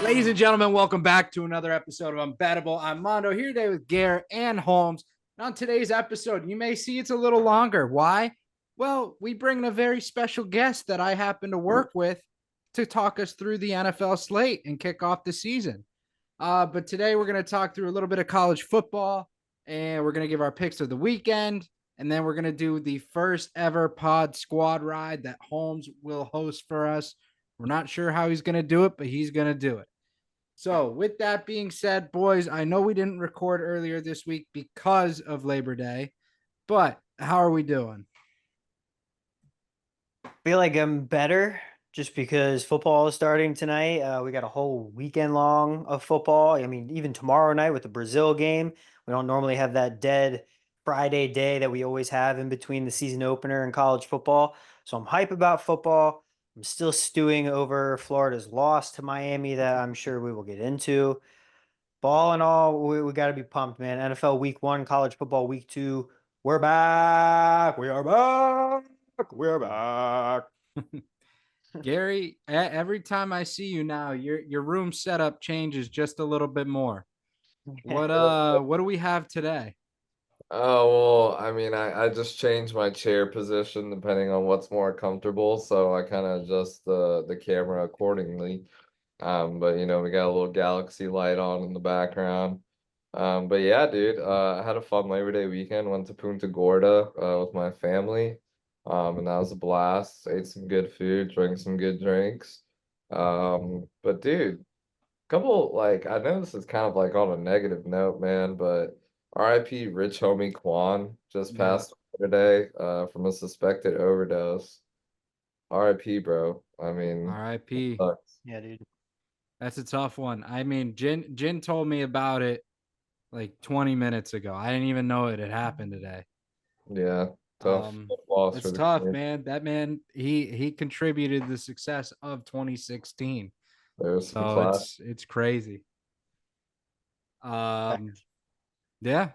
Ladies and gentlemen, welcome back to another episode of Unbettable. I'm Mondo here today with Garrett and Holmes. And on today's episode, you may see it's a little longer. Why? Well, we bring in a very special guest that I happen to work with to talk us through the NFL slate and kick off the season. But today we're going to talk through a little bit of college football, and we're going to give our picks of the weekend. And then we're going to do the first ever pod squad ride that Holmes will host for us. We're not sure how he's going to do it, but he's going to do it. So, with that being said, boys, I know we didn't record earlier this week because of Labor Day, but how are we doing? Feel like I'm better just because football is starting tonight. We got a whole weekend long of football. I mean, even tomorrow night with the Brazil game, we don't normally have that dead Friday day that we always have in between the season opener and college football. So I'm hype about football. I'm still stewing over Florida's loss to Miami that I'm sure we will get into. Ball and all, we got to be pumped, man. NFL week 1, college football week 2. We're back. We are back. We're back. Gary, every time I see you now, your room setup changes just a little bit more. What do we have today? Oh, well, I mean, I just changed my chair position depending on what's more comfortable, so I kind of adjust the camera accordingly. But we got a little galaxy light on in the background. But yeah, dude, I had a fun Labor Day weekend. Went to Punta Gorda with my family. And that was a blast. Ate some good food, drank some good drinks. But dude, couple like I know this is kind of like on a negative note, man, but RIP Rich Homie Quan just Yeah, passed away today from a suspected overdose. RIP, bro. I mean, it R.I.P. sucks. Yeah, dude. That's a tough one. I mean, Jin told me about it like 20 minutes ago. I didn't even know it had happened today. Yeah, tough loss for It's the tough, community. man. That man, he contributed the success of 2016. There's some So class. it's crazy. Um, yeah.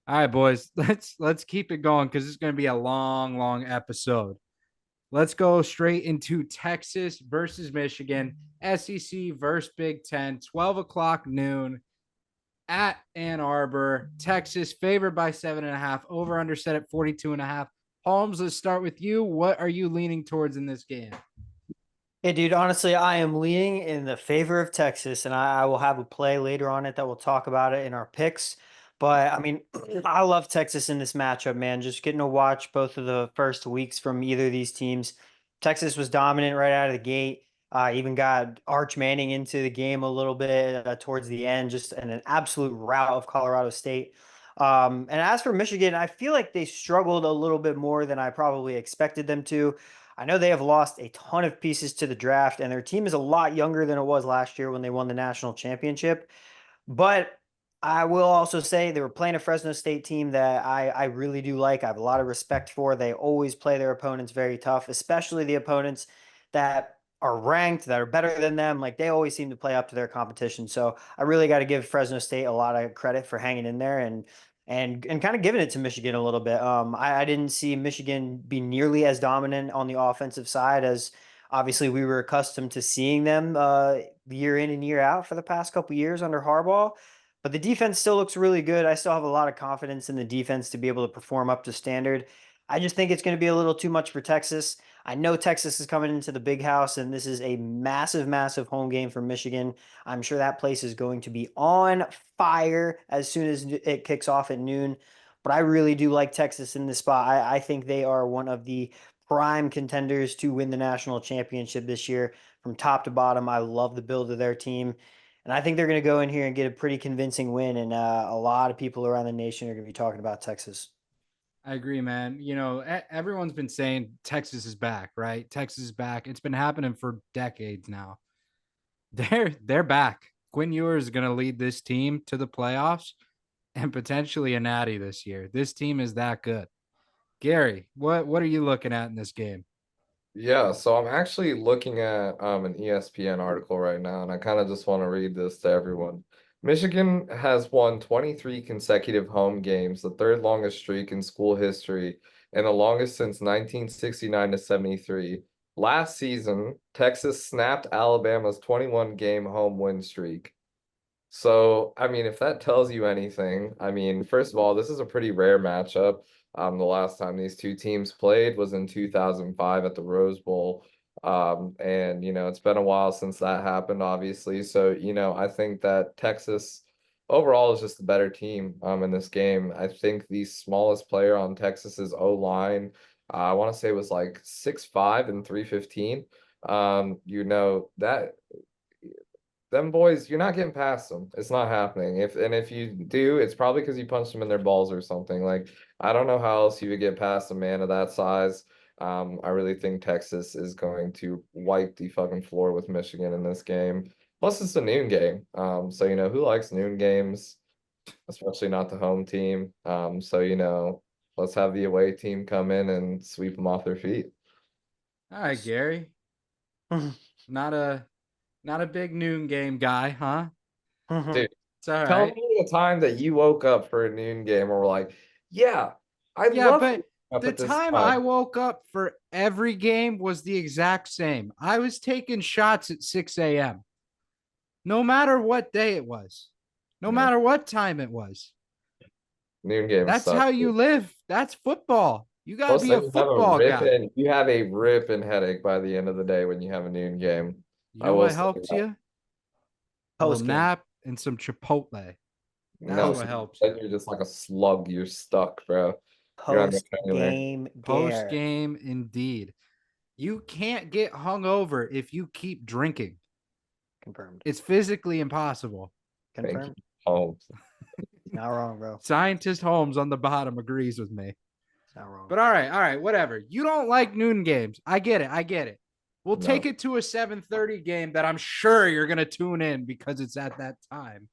All right, boys. Let's keep it going because it's going to be a long episode. Let's go straight into Texas versus Michigan, SEC versus Big Ten, 12 o'clock noon at Ann Arbor. Texas favored by 7.5, over under set at 42.5. Holmes, let's start with you. What are you leaning towards in this game? Hey, dude, honestly, I am leaning in the favor of Texas, and I will have a play later on it that we'll talk about it in our picks. But I mean, I love Texas in this matchup, man. Just getting to watch both of the first weeks from either of these teams. Texas was dominant right out of the gate. Even got Arch Manning into the game a little bit towards the end, just an absolute rout of Colorado State. And as for Michigan, I feel like they struggled a little bit more than I probably expected them to. I know they have lost a ton of pieces to the draft, and their team is a lot younger than it was last year when they won the national championship. But I will also say they were playing a Fresno State team that I really do like. I have a lot of respect for. They always play their opponents very tough, especially the opponents that are ranked, that are better than them. Like they always seem to play up to their competition. So I really got to give Fresno State a lot of credit for hanging in there and kind of giving it to Michigan a little bit. I didn't see Michigan be nearly as dominant on the offensive side as obviously we were accustomed to seeing them year in and year out for the past couple years under Harbaugh. But the defense still looks really good. I still have a lot of confidence in the defense to be able to perform up to standard. I just think it's going to be a little too much for Texas. I know Texas is coming into the big house, and this is a massive home game for Michigan. I'm sure that place is going to be on fire as soon as it kicks off at noon. But I really do like Texas in this spot. I think they are one of the prime contenders to win the national championship this year from top to bottom. I love the build of their team. And I think they're going to go in here and get a pretty convincing win. And a lot of people around the nation are going to be talking about Texas. I agree, man. You know, everyone's been saying Texas is back, right? Texas is back. It's been happening for decades now. They're back. Quinn Ewers is going to lead this team to the playoffs and potentially a natty this year. This team is that good. Gary, what are you looking at in this game? Yeah, so I'm actually looking at an ESPN article right now, and I kind of just want to read this to everyone. Michigan has won 23 consecutive home games, the third longest streak in school history, and the longest since 1969 to 73. last season, Texas snapped Alabama's 21-game home win streak. So, I mean, if that tells you anything, I mean, first of all, this is a pretty rare matchup. The last time these two teams played was in 2005 at the Rose Bowl. And it's been a while since that happened, obviously. So, I think that Texas overall is just the better team in this game. I think the smallest player on Texas's O-line, I want to say was like 6'5" and 315. That them boys, you're not getting past them. It's not happening. If you do, it's probably because you punched them in their balls or something. Like, I don't know how else you would get past a man of that size. I really think Texas is going to wipe the fucking floor with Michigan in this game. Plus, it's a noon game. So who likes noon games, especially not the home team. So let's have the away team come in and sweep them off their feet. All right, Gary. Not a big noon game guy, huh? Dude, It's all tell right. me the time that you woke up for a noon game and were like, yeah, Yeah, love but up the at this time I woke up for every game was the exact same. I was taking shots at 6 a.m. No matter what day it was, no Yeah. matter what time it was. Noon games That's suck. how you live. That's football. You got to Plus, be then a football guy. you have a ripping headache by the end of the day when you have a noon game. You I know will what say helps that. you? A little Post game. nap and some Chipotle. That's No, what helps then you. you're just like a slug. You're stuck, bro. You're not going Post anywhere. game Post Gare. game, indeed. You can't get hungover if you keep drinking. Confirmed. It's physically impossible. Thank you, Confirmed. Holmes. Not wrong, bro. Scientist Holmes on the bottom agrees with me. Not wrong. But all right, whatever. You don't like noon games. I get it. We'll No. take it to a 7:30 game that I'm sure you're going to tune in because it's at that time.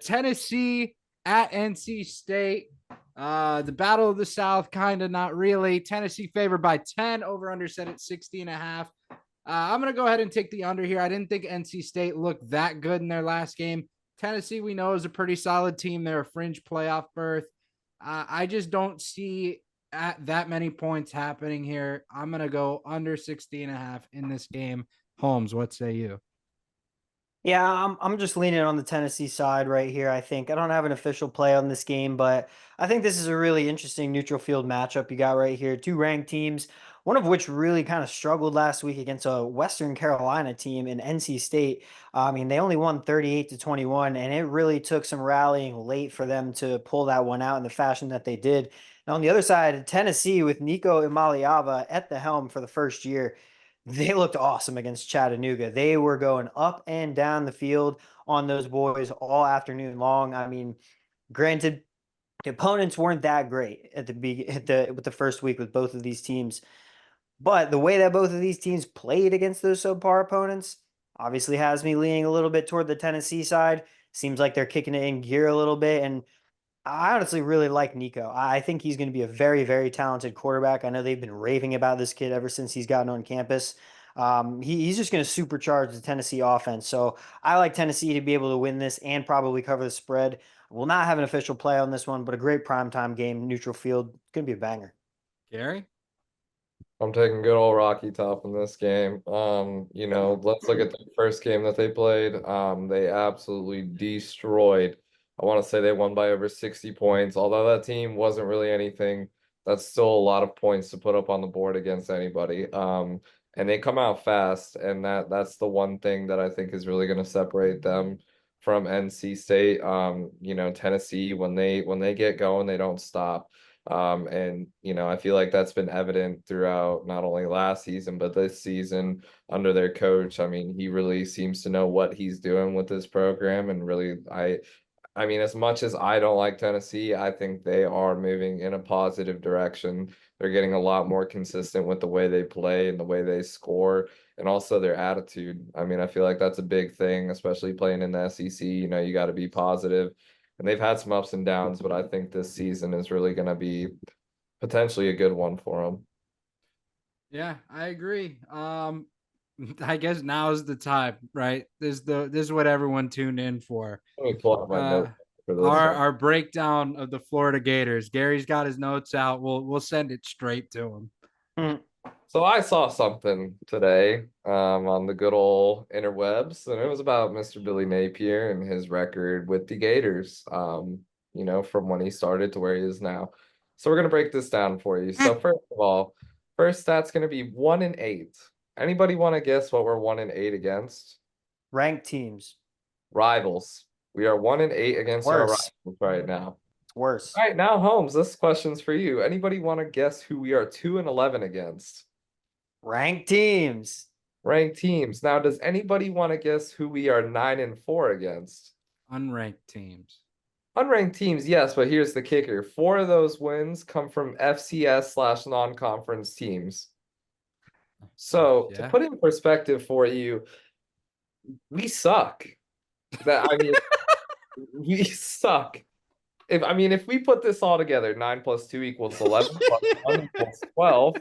Tennessee at NC State. The Battle of the South, kind of not really. Tennessee favored by 10, over under set at 60.5. I'm going to go ahead and take the under here. I didn't think NC State looked that good in their last game. Tennessee, we know, is a pretty solid team. They're a fringe playoff berth. I just don't see that many points happening here. I'm going to go under 60.5 in this game. Holmes, what say you? Yeah, I'm just leaning on the Tennessee side right here. I think I don't have an official play on this game, but I think this is a really interesting neutral field matchup you got right here. Two ranked teams, one of which really kind of struggled last week against a Western Carolina team in NC State. I mean, they only won 38-21, and it really took some rallying late for them to pull that one out in the fashion that they did. Now, on the other side, Tennessee with Nico Imaliava at the helm for the first year, they looked awesome against Chattanooga. They were going up and down the field on those boys all afternoon long. I mean, granted, the opponents weren't that great with the first week with both of these teams, but the way that both of these teams played against those subpar opponents obviously has me leaning a little bit toward the Tennessee side. Seems like they're kicking it in gear a little bit, and I honestly really like Nico. I think he's going to be a very, very talented quarterback. I know they've been raving about this kid ever since he's gotten on campus. He's just going to supercharge the Tennessee offense. So I like Tennessee to be able to win this and probably cover the spread. We'll not have an official play on this one, but a great primetime game, neutral field. It's going to be a banger. Gary? I'm taking good old Rocky Top in this game. Let's look at the first game that they played. They absolutely destroyed. I want to say they won by over 60 points. Although that team wasn't really anything, that's still a lot of points to put up on the board against anybody. And they come out fast, and that's the one thing that I think is really going to separate them from NC State. Tennessee, when they get going, they don't stop. I feel like that's been evident throughout not only last season, but this season under their coach. I mean, he really seems to know what he's doing with this program. And really, I mean, as much as I don't like Tennessee, I think they are moving in a positive direction. They're getting a lot more consistent with the way they play and the way they score, and also their attitude. I mean, I feel like that's a big thing, especially playing in the SEC. You got to be positive. And they've had some ups and downs, but I think this season is really going to be potentially a good one for them. Yeah, I agree. I guess now is the time, right? This is what everyone tuned in for. Let me pull up my note for this. Our breakdown of the Florida Gators. Gary's got his notes out. We'll send it straight to him. So I saw something today on the good old interwebs, and it was about Mr. Billy Napier and his record with the Gators, from when he started to where he is now. So we're gonna break this down for you. So first of all, first stat's gonna be 1-8. Anybody want to guess what we're 1-8 against? Ranked teams. Rivals. We are 1-8 against our Worse. rivals right now. It's worse. All right, now Holmes, this question's for you. Anybody want to guess who we are 2-11 against? Ranked teams. Ranked teams. Now, does anybody want to guess who we are 9-4 against? Unranked teams. Unranked teams, yes, but here's the kicker. 4 of those wins come from FCS / non-conference teams. So to Yeah. put in perspective for you, we suck. We suck. If we put this all together, 9 + 2 = 11, plus 1 = 12,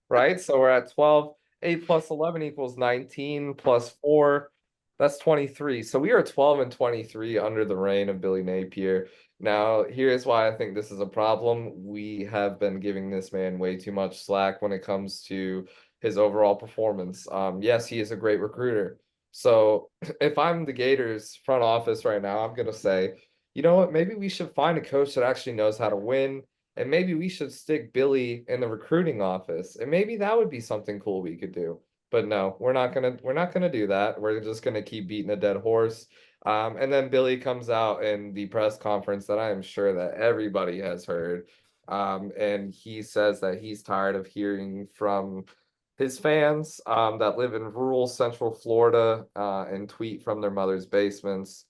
right? So we're at 12. 8 + 11 = 19, plus 4, that's 23. So we are 12-23 under the reign of Billy Napier. Now, here's why I think this is a problem. We have been giving this man way too much slack when it comes to his overall performance. Yes, he is a great recruiter. So if I'm the Gators front office right now, I'm gonna say, you know what, maybe we should find a coach that actually knows how to win. And maybe we should stick Billy in the recruiting office. And maybe that would be something cool we could do. But no, we're not gonna do that. We're just gonna keep beating a dead horse. And then Billy comes out in the press conference that I am sure that everybody has heard. And he says that he's tired of hearing from his fans that live in rural Central Florida and tweet from their mother's basements.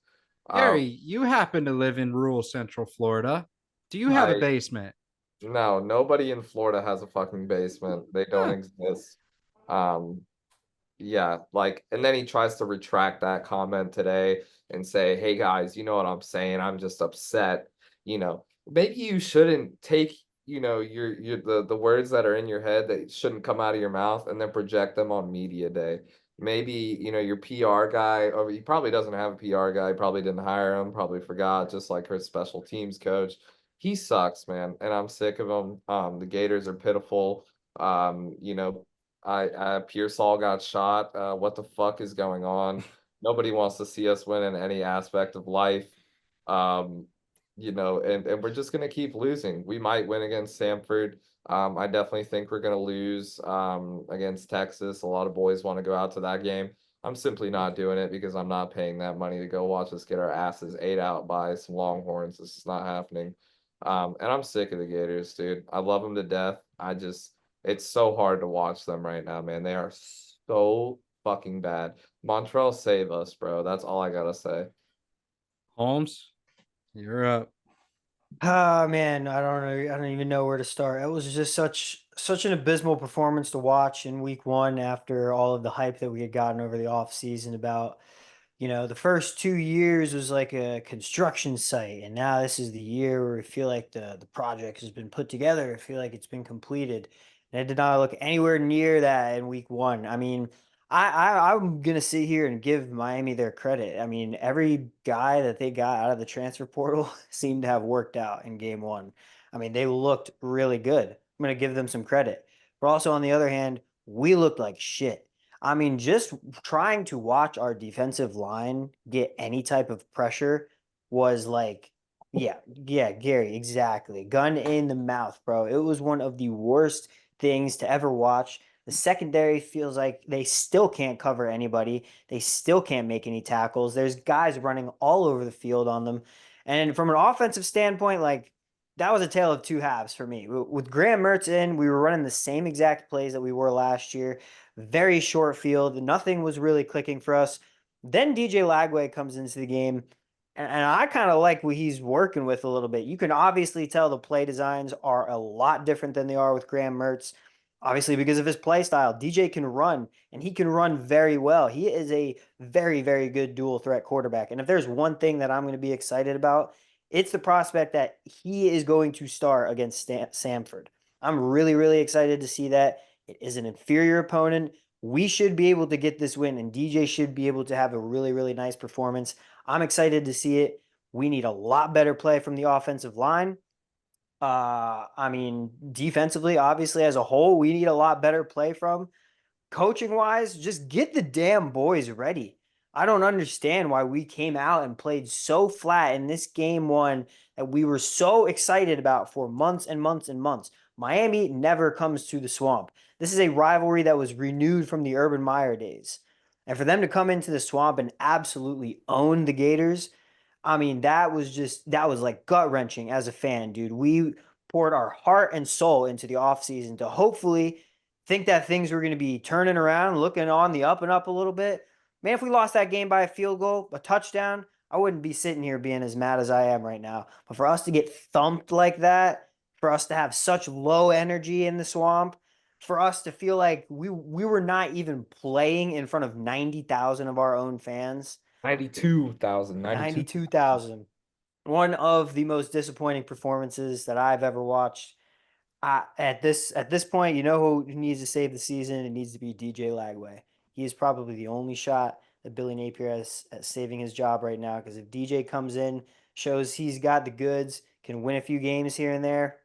Gary, you happen to live in rural Central Florida. Do you have a I basement? No, nobody in Florida has a fucking basement. They don't Huh. exist. Um, yeah, and then he tries to retract that comment today and say, "Hey guys, you know what I'm saying? I'm just upset." Maybe you shouldn't take, your the words that are in your head that shouldn't come out of your mouth and then project them on media day. Maybe, your PR guy, or he probably doesn't have a PR guy, probably didn't hire him, probably forgot, just like her special teams coach. He sucks, man, and I'm sick of him. The Gators are pitiful. Pearsall got shot. What the fuck is going on? Nobody wants to see us win in any aspect of life. Um, and we're just gonna keep losing. We might win against Samford. I definitely think we're gonna lose against Texas. A lot of boys want to go out to that game. I'm simply not doing it because I'm not paying that money to go watch us get our asses ate out by some Longhorns. This is not happening. And I'm sick of the Gators, dude. I love them to death. It's so hard to watch them right now, man. They are so fucking bad. Montreal, save us, bro. That's all I gotta say. Holmes, you're up. Oh man, I don't know. I don't even know where to start. It was just such an abysmal performance to watch in week one after all of the hype that we had gotten over the off season about, the first 2 years was like a construction site, and now this is the year where we feel like the project has been put together. I feel like it's been completed, and it did not look anywhere near that in week one. I mean, I'm gonna sit here and give Miami their credit. I mean, every guy that they got out of the transfer portal seemed to have worked out in game one. I mean, they looked really good. I'm gonna give them some credit. But also on the other hand, we looked like shit. I mean, just trying to watch our defensive line get any type of pressure was like, yeah, Gary, exactly. Gun in the mouth, bro. It was one of the worst things to ever watch. The secondary feels like they still can't cover anybody. They still can't make any tackles. There's guys running all over the field on them. And from an offensive standpoint, like that was a tale of two halves for me. With Graham Mertz in, we were running the same exact plays that we were last year. Very short field. Nothing was really clicking for us. Then DJ Lagway comes into the game, and I kind of like what he's working with a little bit. You can obviously tell the play designs are a lot different than they are with Graham Mertz, obviously because of his play style. DJ can run, and he can run very well. He is a very, very good dual threat quarterback. And if there's one thing that I'm going to be excited about, it's the prospect that he is going to start against Samford. I'm really, really excited to see that. It is an inferior opponent. We should be able to get this win, and DJ should be able to have a really, really nice performance. I'm excited to see it. We need a lot better play from the offensive line. I mean, defensively, obviously, as a whole, we need a lot better play from. Coaching wise, just get the damn boys ready. I don't understand why we came out and played so flat in this game one that we were so excited about for months and months and months. Miami never comes to the Swamp. This is a rivalry that was renewed from the Urban Meyer days. And for them to come into the Swamp and absolutely own the Gators, I mean, that was like gut wrenching as a fan, dude. We poured our heart and soul into the offseason to hopefully think that things were going to be turning around, looking on the up and up a little bit. Man, if we lost that game by a field goal, a touchdown, I wouldn't be sitting here being as mad as I am right now. But for us to get thumped like that, for us to have such low energy in the Swamp, for us to feel like we were not even playing in front of 90,000 of our own fans, 92,000, 92,000. One of the most disappointing performances that I've ever watched. At this point, you know who needs to save the season? It needs to be DJ Lagway. He is probably the only shot that Billy Napier has at saving his job right now. Because if DJ comes in, shows he's got the goods, can win a few games here and there,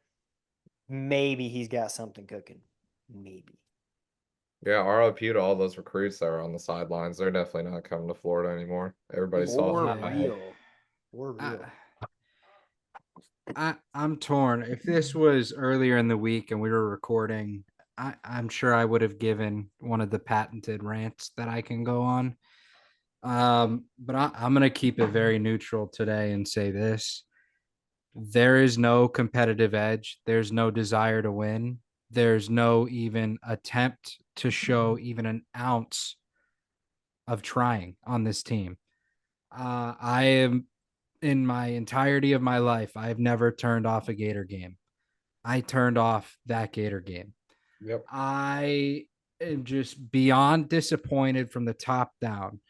maybe he's got something cooking. Maybe. Yeah, RIP to all those recruits that are on the sidelines. They're definitely not coming to Florida anymore. Everybody saw For that. real. For I, real. I'm torn. If this was earlier in the week and we were recording, I'm sure I would have given one of the patented rants that I can go on. But I'm going to keep it very neutral today and say this. There is no competitive edge. There's no desire to win. There's no even attempt to show even an ounce of trying on this team. I am in my entirety of my life, I've never turned off a Gator game. I turned off that Gator game. Yep. I am just beyond disappointed from the top down.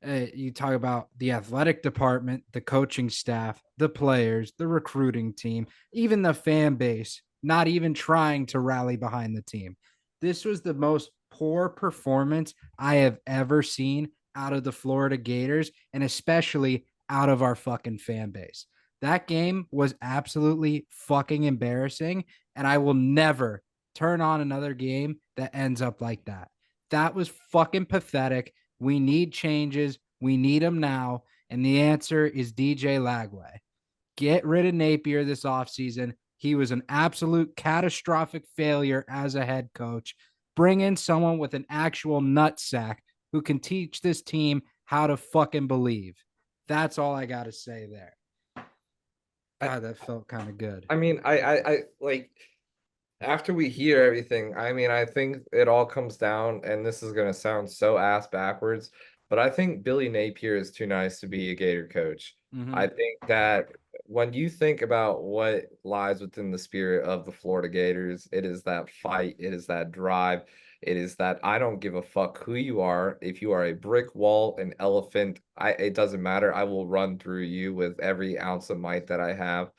You talk about the athletic department, the coaching staff, the players, the recruiting team, even the fan base, not even trying to rally behind the team. This was the most poor performance I have ever seen out of the Florida Gators, and especially out of our fucking fan base. That game was absolutely fucking embarrassing, and I will never turn on another game that ends up like that. That was fucking pathetic. We need changes. We need them now. And the answer is DJ Lagway. Get rid of Napier this offseason. He was an absolute catastrophic failure as a head coach. Bring in someone with an actual nutsack who can teach this team how to fucking believe. That's all I got to say there. God, that felt kind of good. I mean, I like after we hear everything, I mean, I think it all comes down, and this is gonna sound so ass backwards, but I think Billy Napier is too nice to be a Gator coach. Mm-hmm. I think that when you think about what lies within the spirit of the Florida Gators, it is that fight, it is that drive, it is that I don't give a fuck who you are. If you are a brick wall, an elephant, it doesn't matter. I will run through you with every ounce of might that I have.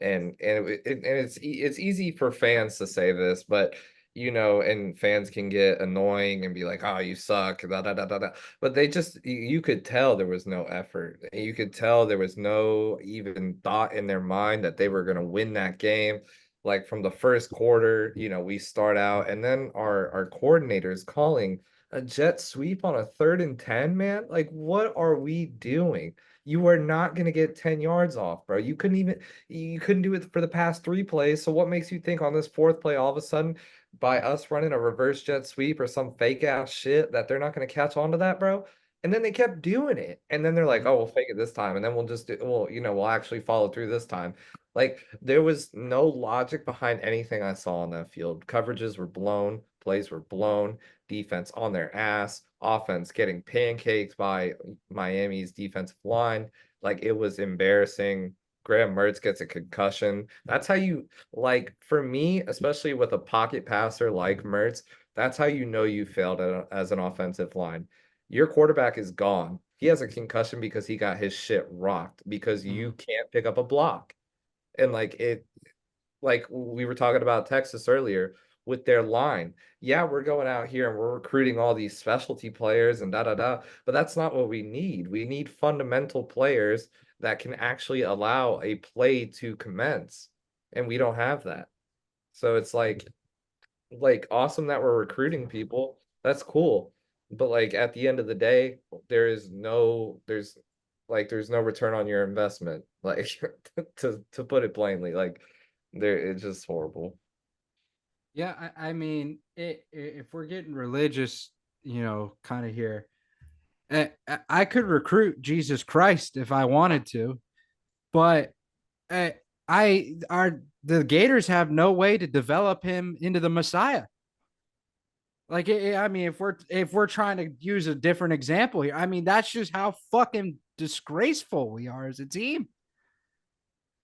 And it's easy for fans to say this, but and fans can get annoying and be like, "Oh, you suck," da, da, da, da, da. But they just you could tell there was no effort. You could tell there was no even thought in their mind that they were going to win that game. Like from the first quarter, we start out, and then our coordinators calling a jet sweep on a 3rd and 10, man. Like, what are we doing? You are not going to get 10 yards off, bro. You couldn't do it for the past 3 plays. So what makes you think on this 4th play, all of a sudden, by us running a reverse jet sweep or some fake ass shit, that they're not going to catch on to that, bro? And then they kept doing it. And then they're like, oh, we'll fake it this time. And then we'll actually follow through this time. Like, there was no logic behind anything I saw on that field. Coverages were blown, plays were blown, defense on their ass, offense getting pancaked by Miami's defensive line. Like, it was embarrassing. Graham Mertz gets a concussion. That's how like, for me, especially with a pocket passer like Mertz, that's how you failed as an offensive line. Your quarterback is gone. He has a concussion because he got his shit rocked because you can't pick up a block. And like we were talking about Texas earlier with their line. Yeah, we're going out here and we're recruiting all these specialty players and da da da, but that's not what we need. We need fundamental players that can actually allow a play to commence. and we don't have that. So it's like awesome that we're recruiting people. That's cool. But like at the end of the day, there's no return on your investment. Like to put it plainly, like it's just horrible. Yeah, I mean, if we're getting religious, kind of here, I could recruit Jesus Christ if I wanted to, but the Gators have no way to develop him into the Messiah. Like, I mean, if we're trying to use a different example here, I mean, that's just how fucking disgraceful we are as a team.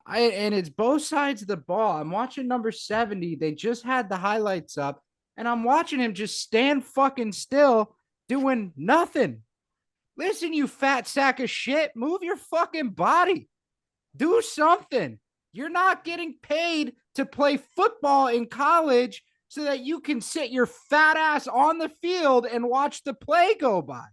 And it's both sides of the ball. I'm watching number 70. They just had the highlights up, and I'm watching him just stand fucking still, doing nothing. Listen, you fat sack of shit, move your fucking body. Do something. You're not getting paid to play football in college so that you can sit your fat ass on the field and watch the play go by.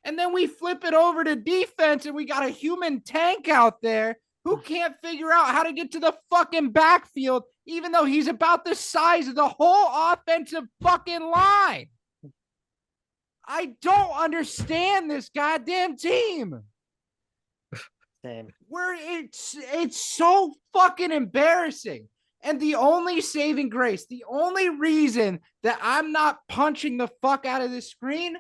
And then we flip it over to defense and we got a human tank out there who can't figure out how to get to the fucking backfield, even though he's about the size of the whole offensive fucking line. I don't understand this goddamn team. Same. It's so fucking embarrassing. And the only saving grace, the only reason that I'm not punching the fuck out of this screen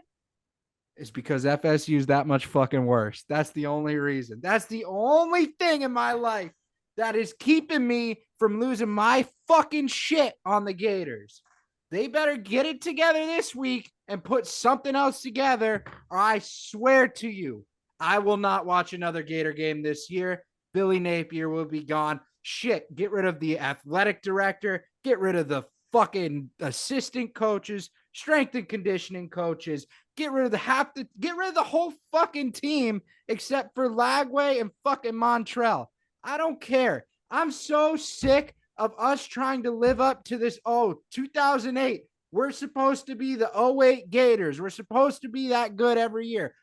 is because FSU is that much fucking worse. That's the only reason. That's the only thing in my life that is keeping me from losing my fucking shit on the Gators. They better get it together this week and put something else together, or I swear to you, I will not watch another Gator game this year. Billy Napier will be gone. Shit, get rid of the athletic director, get rid of the fucking assistant coaches, strength and conditioning coaches, get rid of the whole fucking team except for Lagway and fucking Montrell. I don't care. I'm so sick of us trying to live up to this. 2008. We're supposed to be the 08 Gators. We're supposed to be that good every year.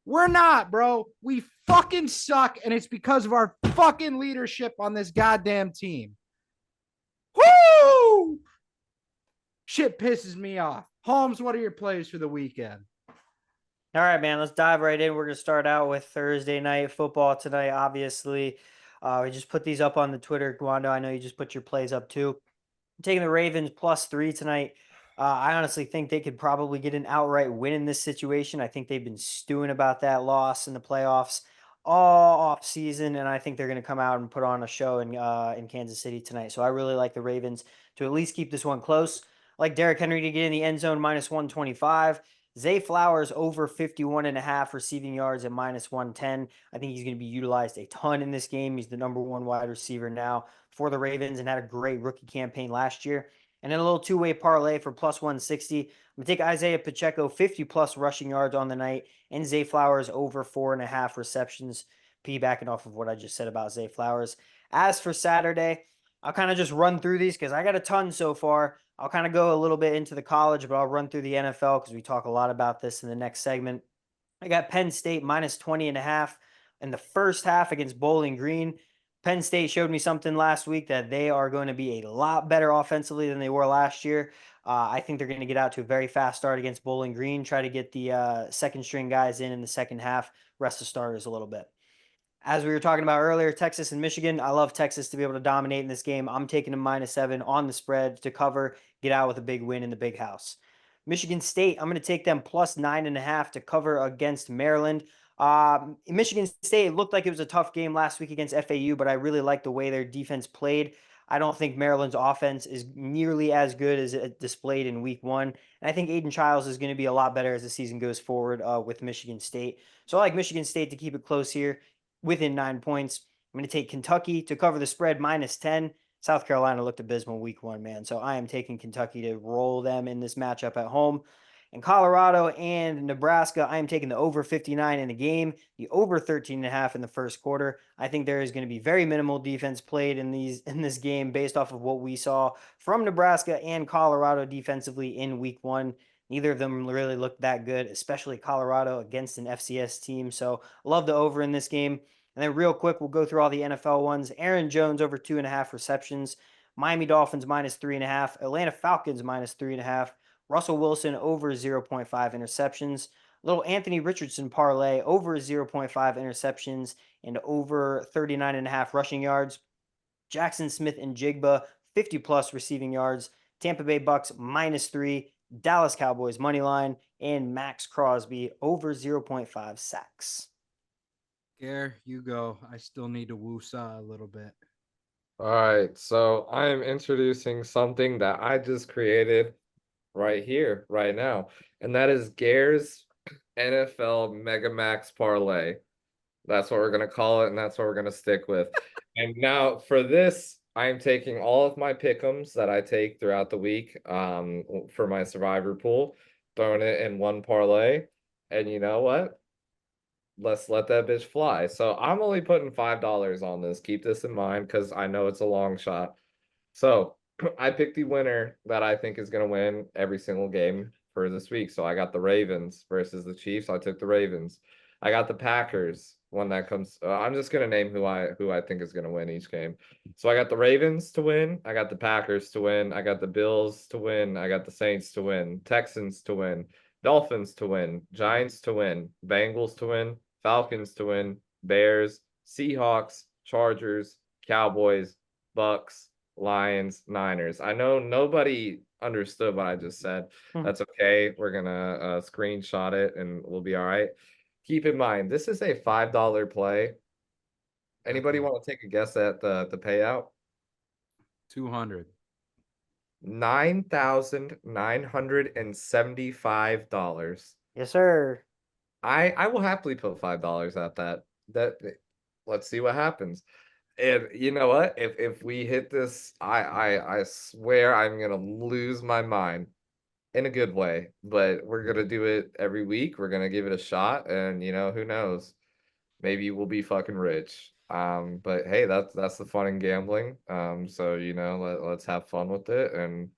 We're not, bro. We fucking suck, and it's because of our fucking leadership on this goddamn team. Woo! Shit pisses me off. Holmes, what are your plays for the weekend? All right, man, let's dive right in. We're going to start out with Thursday night football tonight, obviously. We just put these up on the Twitter. Mondo, I know you just put your plays up too. I'm taking the Ravens +3 tonight. I honestly think they could probably get an outright win in this situation. I think they've been stewing about that loss in the playoffs all off season, and I think they're going to come out and put on a show in Kansas City tonight. So I really like the Ravens to at least keep this one close. I like Derrick Henry to get in the end zone -125. Zay Flowers over 51.5 receiving yards at -110. I think he's going to be utilized a ton in this game. He's the #1 wide receiver now for the Ravens and had a great rookie campaign last year. And then a little two-way parlay for +160. I'm going to take Isaiah Pacheco 50+ rushing yards on the night and Zay Flowers over 4.5 receptions. Piggybacking off of what I just said about Zay Flowers. As for Saturday, I'll kind of just run through these because I got a ton so far. I'll kind of go a little bit into the college, but I'll run through the NFL because we talk a lot about this in the next segment. I got Penn State -20.5 in the first half against Bowling Green. Penn State showed me something last week that they are going to be a lot better offensively than they were last year. I think they're going to get out to a very fast start against Bowling Green, try to get the second string guys in the second half, rest the starters a little bit. As we were talking about earlier, Texas and Michigan, I love Texas to be able to dominate in this game. I'm taking them -7 on the spread to cover, get out with a big win in the big house. Michigan State, I'm going to take them +9.5 to cover against Maryland. Michigan State looked like it was a tough game last week against FAU, but I really like the way their defense played. I don't think Maryland's offense is nearly as good as it displayed in week 1. And I think Aiden Childs is going to be a lot better as the season goes forward with Michigan State. So I like Michigan State to keep it close here within 9 points. I'm going to take Kentucky to cover the spread -10. South Carolina looked abysmal week 1, man. So I am taking Kentucky to roll them in this matchup at home. In Colorado and Nebraska, I am taking the over 59 in the game, the over 13.5 in the first quarter. I think there is going to be very minimal defense played in this game based off of what we saw from Nebraska and Colorado defensively in week 1. Neither of them really looked that good, especially Colorado against an FCS team. So I love the over in this game. And then real quick, we'll go through all the NFL ones. Aaron Jones over 2.5 receptions. Miami Dolphins minus 3.5. Atlanta Falcons minus 3.5. Russell Wilson over 0.5 interceptions. Little Anthony Richardson parlay over 0.5 interceptions and over 39.5 rushing yards. Jackson Smith and Jigba 50 plus receiving yards. Tampa Bay Bucks minus 3. Dallas Cowboys money line, and Max Crosby over 0.5 sacks. Gare, you go. I still need to woosah a little bit. All right, so I am introducing something that I just created right here, right now, and that is Gare's NFL Mega Max Parlay. That's what we're gonna call it, and that's what we're gonna stick with. And now for this, I am taking all of my pick'ems that I take throughout the week, for my survivor pool, throwing it in one parlay, and you know what? Let's let that bitch fly. So I'm only putting $5 on this. Keep this in mind because I know it's a long shot. So I picked the winner that I think is gonna win every single game for this week. So I got the Ravens versus the Chiefs. I took the Ravens. I got the Packers when that comes. I'm just gonna name who I think is gonna win each game. So I got the Ravens to win. I got the Packers to win. I got the Bills to win. I got the Saints to win. Texans to win. Dolphins to win. Giants to win. Bengals to win. Falcons to win. Bears. Seahawks. Chargers. Cowboys. Bucks. Lions, Niners. I know nobody understood what I just said. That's okay. We're gonna screenshot it and we'll be all right. Keep in mind, this is a $5 play. Anybody want to take a guess at the payout? 200. $9,975. Yes, sir. I will happily put $5 at that. Let's see what happens. And you know what? If we hit this, I swear I'm gonna lose my mind in a good way. But we're gonna do it every week. We're gonna give it a shot, and who knows? Maybe we'll be fucking rich. But hey, that's the fun in gambling. So let's have fun with it, and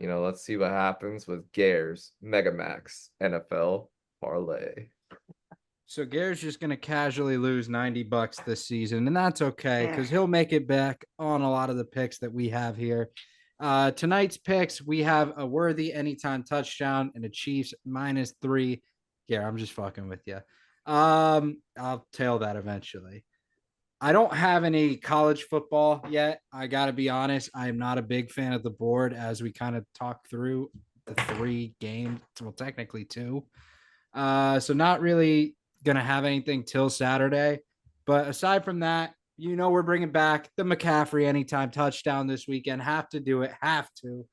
let's see what happens with Gare's Megamax NFL parlay. So Gare's just going to casually lose $90 this season, and that's okay because he'll make it back on a lot of the picks that we have here. Tonight's picks, we have a worthy anytime touchdown and a Chiefs -3. Gare, I'm just fucking with you. I'll tail that eventually. I don't have any college football yet. I got to be honest. I am not a big fan of the board as we kind of talk through the 3 games. Well, technically 2. So not really going to have anything till Saturday. But aside from that, we're bringing back the McCaffrey anytime touchdown this weekend. Have to do it. Have to.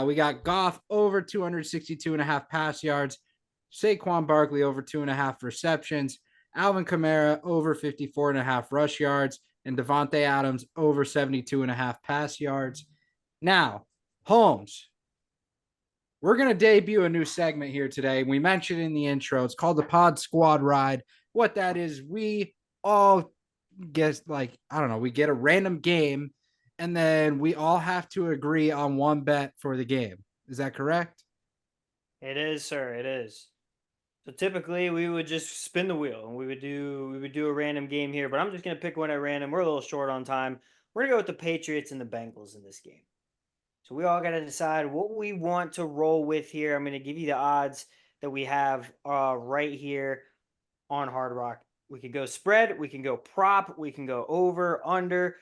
We got Goff over 262.5 pass yards. Saquon Barkley over 2.5 receptions. Alvin Kamara over 54.5 rush yards. And Devontae Adams over 72.5 pass yards. Now, Holmes, we're going to debut a new segment here today. We mentioned in the intro, it's called the Pod Squad Ride. What that is, we all get we get a random game and then we all have to agree on one bet for the game. Is that correct? It is, sir. It is. So typically we would just spin the wheel and we would do a random game here, but I'm just going to pick one at random. We're a little short on time. We're going to go with the Patriots and the Bengals in this game. So we all got to decide what we want to roll with here. I'm going to give you the odds that we have right here on Hard Rock. We could go spread, we can go prop, we can go over, under,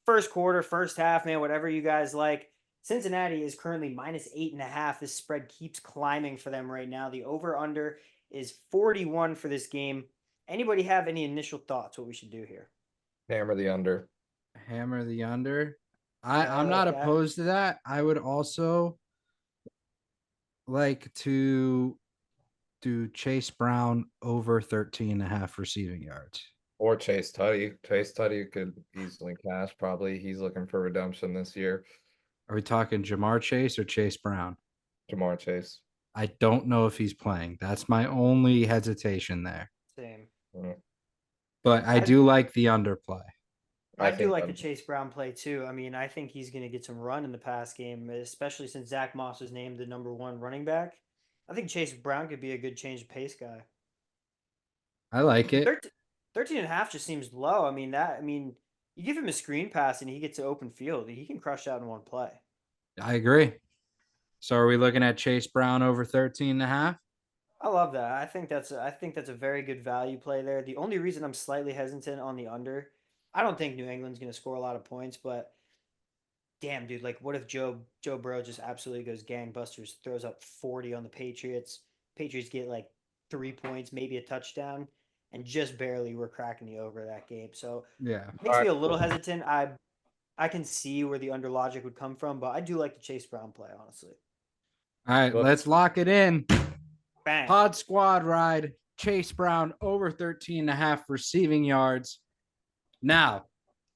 first quarter, first half, man, whatever you guys like. Cincinnati is currently -8.5. This spread keeps climbing for them right now. The over-under is 41 for this game. Anybody have any initial thoughts what we should do here? Hammer the under. Hammer the under. I'm not opposed to that. I would also like to do Chase Brown over 13.5 receiving yards. Or Chase Tutty. Chase Tutty could easily cash. Probably he's looking for redemption this year. Are we talking Jamar Chase or Chase Brown? Jamar Chase. I don't know if he's playing. That's my only hesitation there. Same. But I do like the underplay. I do like the Chase Brown play too. I mean, I think he's going to get some run in the pass game, especially since Zach Moss was named the #1 running back. I think Chase Brown could be a good change of pace guy. I like it. 13.5 just seems low. You give him a screen pass and he gets an open field. He can crush out in one play. I agree. So are we looking at Chase Brown over 13.5? I love that. I think that's a very good value play there. The only reason I'm slightly hesitant on the under, I don't think New England's going to score a lot of points, but damn, dude, like what if Joe Burrow just absolutely goes gangbusters, throws up 40 on the Patriots. Patriots get like 3 points, maybe a touchdown, and just barely we're cracking the over that game. So Yeah. makes me a little hesitant. I can see where the under logic would come from, but I do like the Chase Brown play, honestly. All right, let's lock it in. Bang. Pod squad ride. Chase Brown over 13.5 receiving yards. Now,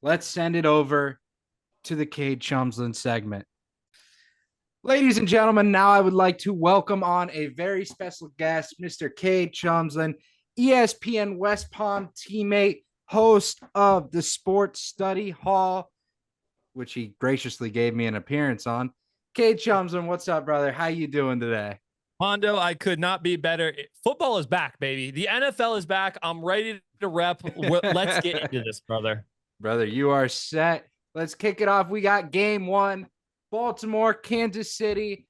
let's send it over to the Cade Tjomsland segment. Ladies and gentlemen, now I would like to welcome on a very special guest, Mr. Cade Tjomsland, ESPN West Palm teammate, host of the Sports Study Hall, which he graciously gave me an appearance on. Cade Tjomsland, what's up, brother? How you doing today? Mondo, I could not be better. Football is back, baby. The NFL is back. I'm ready to rep. Let's get into this, brother. Brother, you are set. Let's kick it off. We got game one, Baltimore, Kansas City.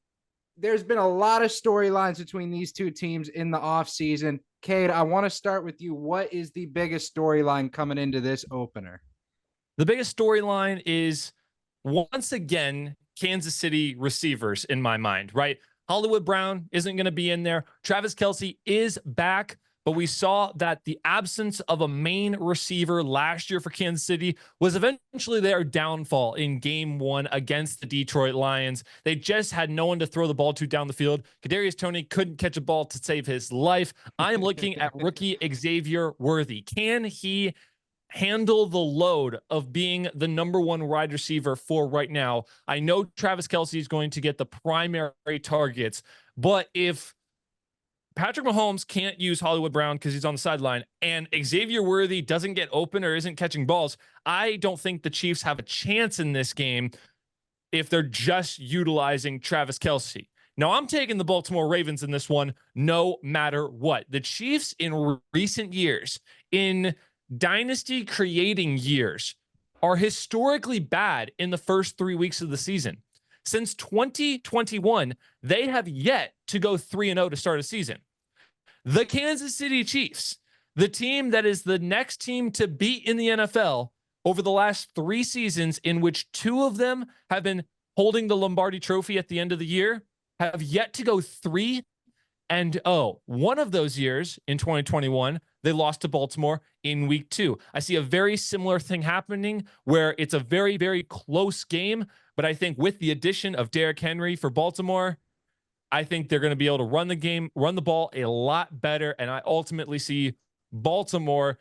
There's been a lot of storylines between these two teams in the offseason. Cade, I want to start with you. What is the biggest storyline coming into this opener? The biggest storyline is, once again, Kansas City receivers in my mind, right? Hollywood Brown isn't going to be in there. Travis Kelce is back, but we saw that the absence of a main receiver last year for Kansas City was eventually their downfall in game one against the Detroit Lions. They just had no one to throw the ball to down the field. Kadarius Toney couldn't catch a ball to save his life. I am looking at rookie Xavier Worthy. Can he handle the load of being the number one wide receiver for right now? I know Travis Kelce is going to get the primary targets, but if Patrick Mahomes can't use Hollywood Brown because he's on the sideline and Xavier Worthy doesn't get open or isn't catching balls, I don't think the Chiefs have a chance in this game if they're just utilizing Travis Kelce. Now, I'm taking the Baltimore Ravens in this one no matter what. The Chiefs in recent years, in dynasty creating years, are historically bad in the first 3 weeks of the season. Since 2021, they have yet to go 3-0 to start a season. The Kansas City Chiefs, the team that is the next team to beat in the NFL over the last 3 seasons, in which 2 of them have been holding the Lombardi Trophy at the end of the year, have yet to go 3-0. One of those years in 2021, they lost to Baltimore in week 2. I see a very similar thing happening where it's a very, very close game. But I think with the addition of Derrick Henry for Baltimore, I think they're going to be able to run the ball a lot better. And I ultimately see Baltimore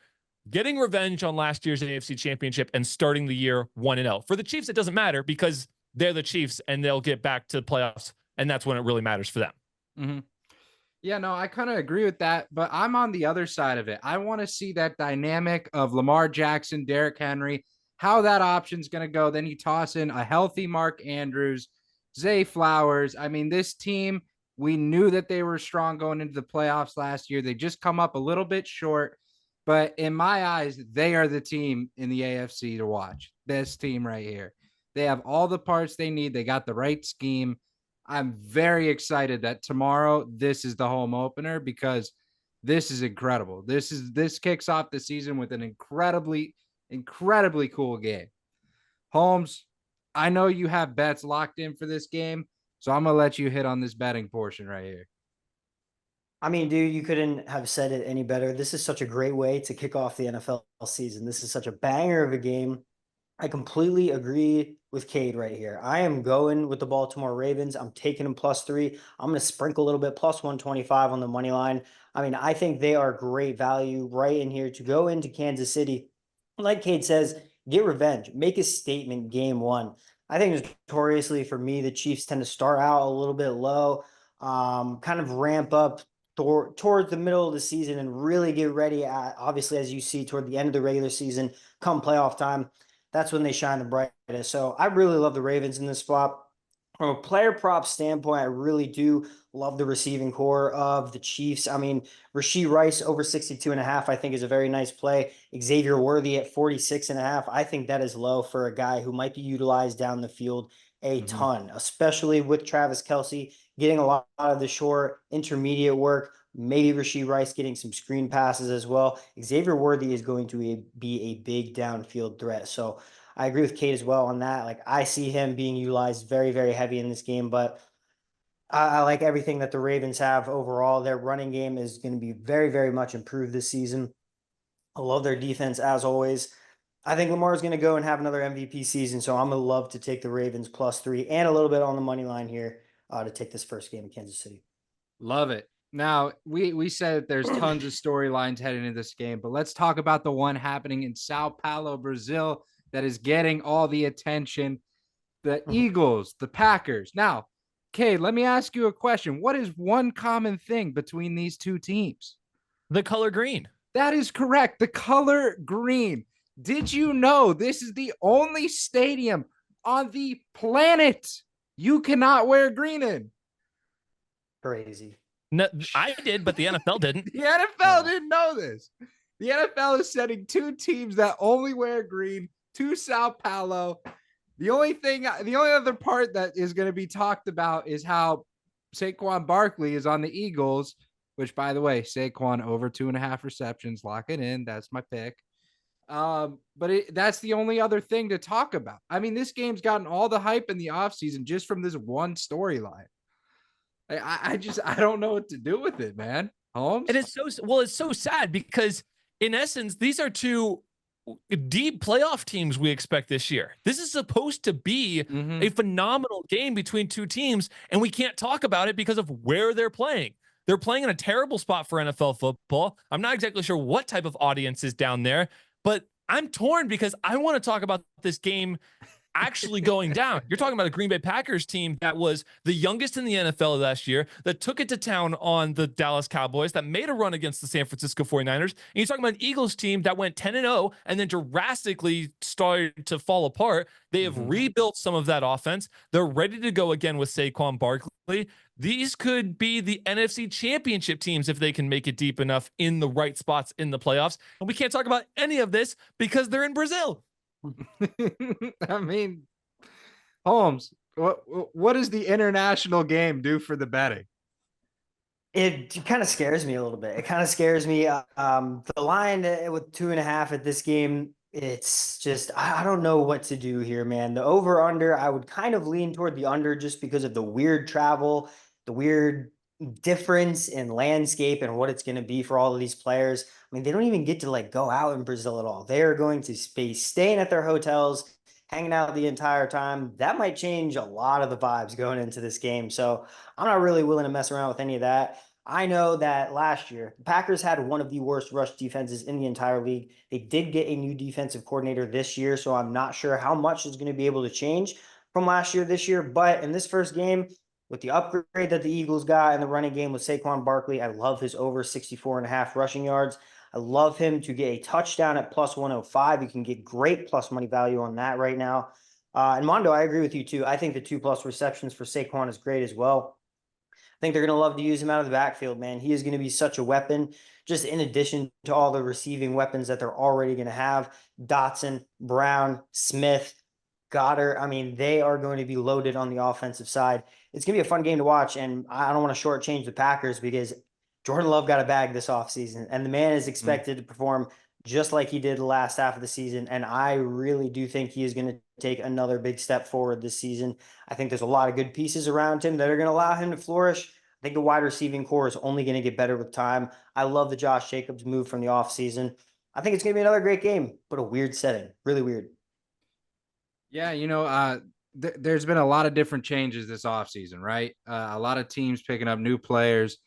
getting revenge on last year's AFC Championship and starting the year 1-0. For the Chiefs, it doesn't matter because they're the Chiefs and they'll get back to the playoffs. And that's when it really matters for them. Mm-hmm. Yeah, no, I kind of agree with that, but I'm on the other side of it. I want to see that dynamic of Lamar Jackson, Derrick Henry, how that option's going to go. Then you toss in a healthy Mark Andrews, Zay Flowers. I mean, this team, we knew that they were strong going into the playoffs last year. They just come up a little bit short, but in my eyes, they are the team in the AFC to watch. This team right here. They have all the parts they need. They got the right scheme. I'm very excited that tomorrow this is the home opener because this is incredible. This kicks off the season with an incredibly cool game. Holmes, I know you have bets locked in for this game, so I'm going to let you hit on this betting portion right here. I mean, dude, you couldn't have said it any better. This is such a great way to kick off the NFL season. This is such a banger of a game. I completely agree with Cade right here. I am going with the Baltimore Ravens. I'm taking them +3. I'm going to sprinkle a little bit, +125 on the money line. I mean, I think they are great value right in here to go into Kansas City. Like Cade says, get revenge, make a statement game one. I think notoriously for me, the Chiefs tend to start out a little bit low, kind of ramp up towards the middle of the season and really get ready at, obviously, as you see toward the end of the regular season, come playoff time. That's when they shine the brightest. So I really love the Ravens in this spot. From a player prop standpoint, I really do love the receiving core of the Chiefs. I mean, Rashee Rice over 62.5, I think is a very nice play. Xavier Worthy at 46.5. I think that is low for a guy who might be utilized down the field a ton, especially with Travis Kelce getting a lot of the short intermediate work. Maybe Rashee Rice getting some screen passes as well. Xavier Worthy is going to be a big downfield threat. So I agree with Cade as well on that. Like, I see him being utilized very, very heavy in this game, but I like everything that the Ravens have overall. Their running game is going to be very, very much improved this season. I love their defense as always. I think Lamar is going to go and have another MVP season, so I'm going to love to take the Ravens +3 and a little bit on the money line here to take this first game in Kansas City. Love it. Now, we said that there's tons of storylines heading into this game, but let's talk about the one happening in Sao Paulo, Brazil, that is getting all the attention. The Eagles, the Packers. Now, Cade, let me ask you a question. What is one common thing between these two teams? The color green. That is correct. The color green. Did you know this is the only stadium on the planet you cannot wear green in? Crazy. No, I did, but the NFL didn't. The NFL didn't know this. The NFL is sending two teams that only wear green to Sao Paulo. The only other part that is going to be talked about is how Saquon Barkley is on the Eagles, which, by the way, Saquon over 2.5 receptions. Lock it in. That's my pick. But that's the only other thing to talk about. I mean, this game's gotten all the hype in the offseason just from this one storyline. I don't know what to do with it, man. Holmes? And it's so sad because in essence, these are two deep playoff teams we expect this year. This is supposed to be a phenomenal game between two teams, and we can't talk about it because of where they're playing. They're playing in a terrible spot for NFL football. I'm not exactly sure what type of audience is down there, but I'm torn because I want to talk about this game actually going down. You're talking about a Green Bay Packers team that was the youngest in the NFL last year, that took it to town on the Dallas Cowboys, that made a run against the San Francisco 49ers. And you're talking about an Eagles team that went 10-0 and then drastically started to fall apart. They have rebuilt some of that offense. They're ready to go again with Saquon Barkley. These could be the NFC championship teams if they can make it deep enough in the right spots in the playoffs. And we can't talk about any of this because they're in Brazil. I mean, Holmes, what does the international game do for the betting? It kind of scares me a little bit. It kind of scares me. The line with 2.5 at this game, it's just, I don't know what to do here, man. The over under, I would kind of lean toward the under just because of the weird travel, the weird difference in landscape and what it's going to be for all of these players. I mean, they don't even get to like go out in Brazil at all. They are going to be staying at their hotels, hanging out the entire time. That might change a lot of the vibes going into this game. So I'm not really willing to mess around with any of that. I know that last year, the Packers had one of the worst rush defenses in the entire league. They did get a new defensive coordinator this year, so I'm not sure how much is going to be able to change from last year this year. But in this first game, with the upgrade that the Eagles got in the running game with Saquon Barkley, I love his over 64.5 rushing yards. I love him to get a touchdown at +105. You can get great plus money value on that right now. And Mondo, I agree with you too. I think the 2+ receptions for Saquon is great as well. I think they're going to love to use him out of the backfield, man. He is going to be such a weapon, just in addition to all the receiving weapons that they're already going to have. Dotson, Brown, Smith, Goddard. I mean, they are going to be loaded on the offensive side. It's going to be a fun game to watch, and I don't want to shortchange the Packers because Jordan Love got a bag this offseason, and the man is expected to perform just like he did the last half of the season, and I really do think he is going to take another big step forward this season. I think there's a lot of good pieces around him that are going to allow him to flourish. I think the wide receiving core is only going to get better with time. I love the Josh Jacobs move from the offseason. I think it's going to be another great game, but a weird setting. Really weird. Yeah, there's been a lot of different changes this offseason, right? A lot of teams picking up new players.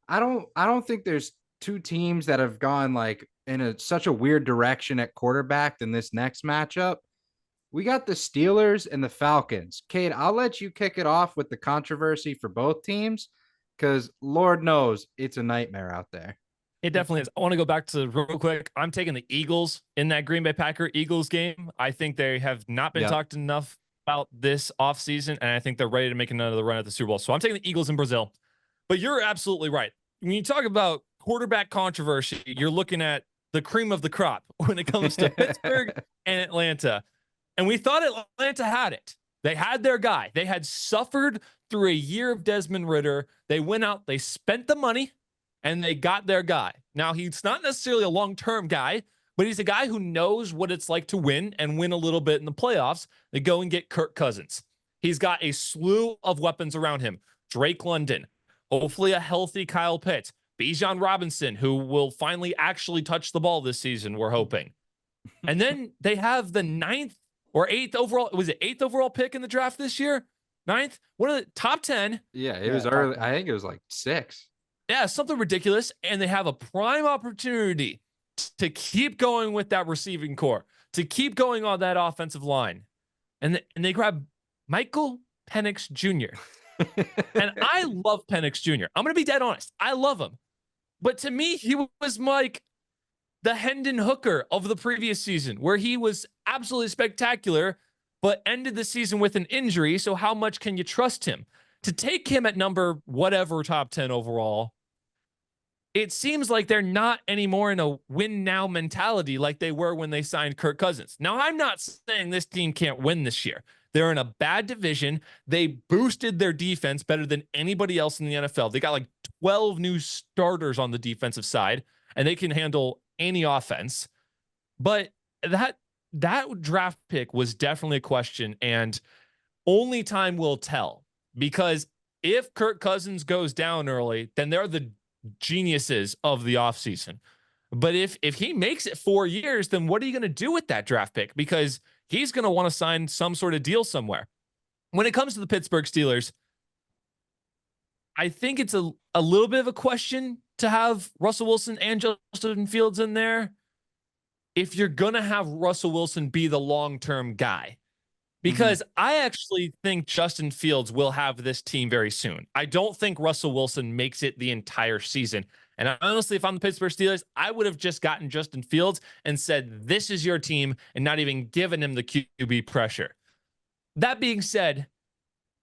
I don't think there's two teams that have gone like in such a weird direction at quarterback than this next matchup. We got the Steelers and the Falcons. Cade, I'll let you kick it off with the controversy for both teams because Lord knows it's a nightmare out there. It definitely is. I want to go back to real quick. I'm taking the Eagles in that Green Bay Packer Eagles game. I think they have not been talked enough about this offseason, and I think they're ready to make another run at the Super Bowl. So I'm taking the Eagles in Brazil. But you're absolutely right. When you talk about quarterback controversy, you're looking at the cream of the crop when it comes to Pittsburgh and Atlanta. And we thought Atlanta had it. They had their guy. They had suffered through a year of Desmond Ridder. They went out, they spent the money, and they got their guy. Now, he's not necessarily a long-term guy, but he's a guy who knows what it's like to win and win a little bit in the playoffs. They go and get Kirk Cousins. He's got a slew of weapons around him. Drake London, hopefully a healthy Kyle Pitts, Bijan Robinson, who will finally actually touch the ball this season, we're hoping. And then they have the 9th or 8th overall. Was it 8th overall pick in the draft this year? 9th? One of the top 10. Yeah, it was early. I think it was like 6. Yeah, something ridiculous. And they have a prime opportunity to keep going with that receiving core, to keep going on that offensive line. And they grab Michael Penix Jr. And I love Penix Jr. I'm going to be dead honest. I love him. But to me, he was like the Hendon Hooker of the previous season, where he was absolutely spectacular, but ended the season with an injury. So how much can you trust him? To take him at number whatever top 10 overall, it seems like they're not anymore in a win now mentality like they were when they signed Kirk Cousins. Now, I'm not saying this team can't win this year. They're in a bad division. They boosted their defense better than anybody else in the NFL. They got like 12 new starters on the defensive side, and they can handle any offense. But that draft pick was definitely a question, and only time will tell. Because if Kirk Cousins goes down early, then they're the geniuses of the offseason. But if he makes it 4 years, then what are you going to do with that draft pick? Because he's going to want to sign some sort of deal somewhere. When it comes to the Pittsburgh Steelers, I think it's a little bit of a question to have Russell Wilson and Justin Fields in there if you're going to have Russell Wilson be the long-term guy. Because I actually think Justin Fields will have this team very soon. I don't think Russell Wilson makes it the entire season. And honestly, if I'm the Pittsburgh Steelers, I would have just gotten Justin Fields and said, this is your team, and not even given him the QB pressure. That being said,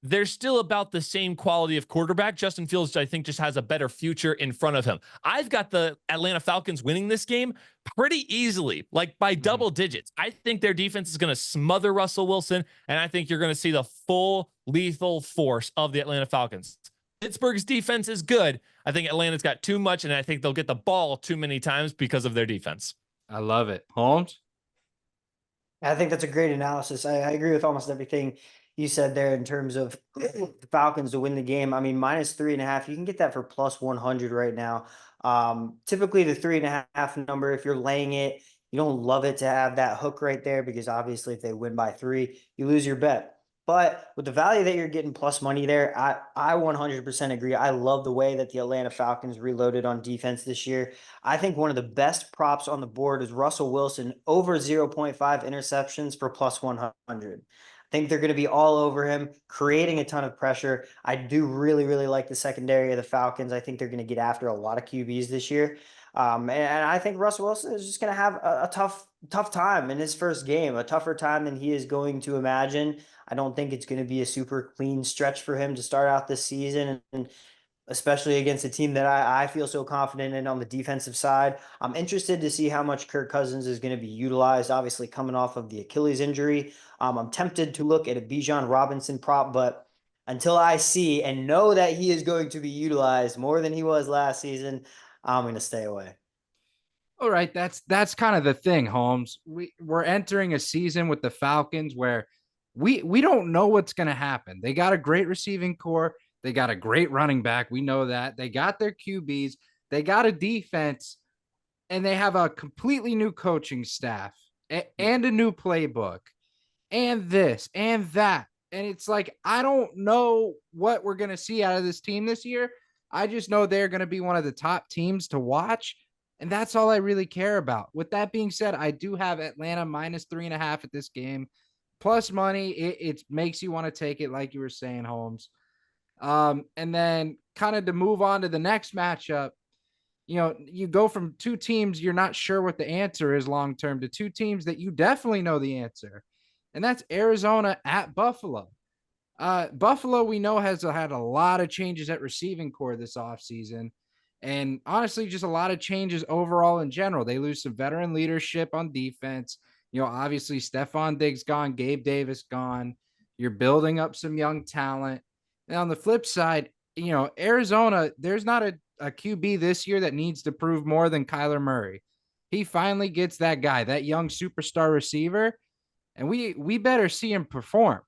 they're still about the same quality of quarterback. Justin Fields, I think, just has a better future in front of him. I've got the Atlanta Falcons winning this game pretty easily, like by double digits. I think their defense is going to smother Russell Wilson, and I think you're going to see the full lethal force of the Atlanta Falcons. Pittsburgh's defense is good. I think Atlanta's got too much, and I think they'll get the ball too many times because of their defense. I love it. Holmes? I think that's a great analysis. I agree with almost everything you said there in terms of the Falcons to win the game. I mean, -3.5, you can get that for +100 right now. Typically the 3.5 number, if you're laying it, you don't love it to have that hook right there, because obviously if they win by 3, you lose your bet. But with the value that you're getting plus money there, I 100% agree. I love the way that the Atlanta Falcons reloaded on defense this year. I think one of the best props on the board is Russell Wilson over 0.5 interceptions for +100. I think they're going to be all over him, creating a ton of pressure. I do really, really like the secondary of the Falcons. I think they're going to get after a lot of QBs this year. And I think Russell Wilson is just going to have a tough time in his first game, a tougher time than he is going to imagine. I don't think it's going to be a super clean stretch for him to start out this season, and especially against a team that I feel so confident in on the defensive side. I'm interested to see how much Kirk Cousins is going to be utilized, obviously coming off of the Achilles injury. I'm tempted to look at a Bijan Robinson prop, but until I see and know that he is going to be utilized more than he was last season, I'm going to stay away. All right, that's kind of the thing, Holmes. We're entering a season with the Falcons where we don't know what's going to happen. They got a great receiving core. They got a great running back. We know that. They got their QBs. They got a defense, and they have a completely new coaching staff and a new playbook and this and that. And it's like, I don't know what we're going to see out of this team this year. I just know they're going to be one of the top teams to watch. And that's all I really care about. With that being said, I do have Atlanta -3.5 at this game. Plus money, it makes you want to take it, like you were saying, Holmes. And then kind of to move on to the next matchup, you go from two teams you're not sure what the answer is long-term to two teams that you definitely know the answer. and that's Arizona at Buffalo. Buffalo, we know, has had a lot of changes at receiving core this offseason. And honestly, just a lot of changes overall in general. They lose some veteran leadership on defense. Obviously, Stephon Diggs gone, Gabe Davis gone. You're building up some young talent. And on the flip side, Arizona, there's not a QB this year that needs to prove more than Kyler Murray. He finally gets that guy, that young superstar receiver, and we better see him perform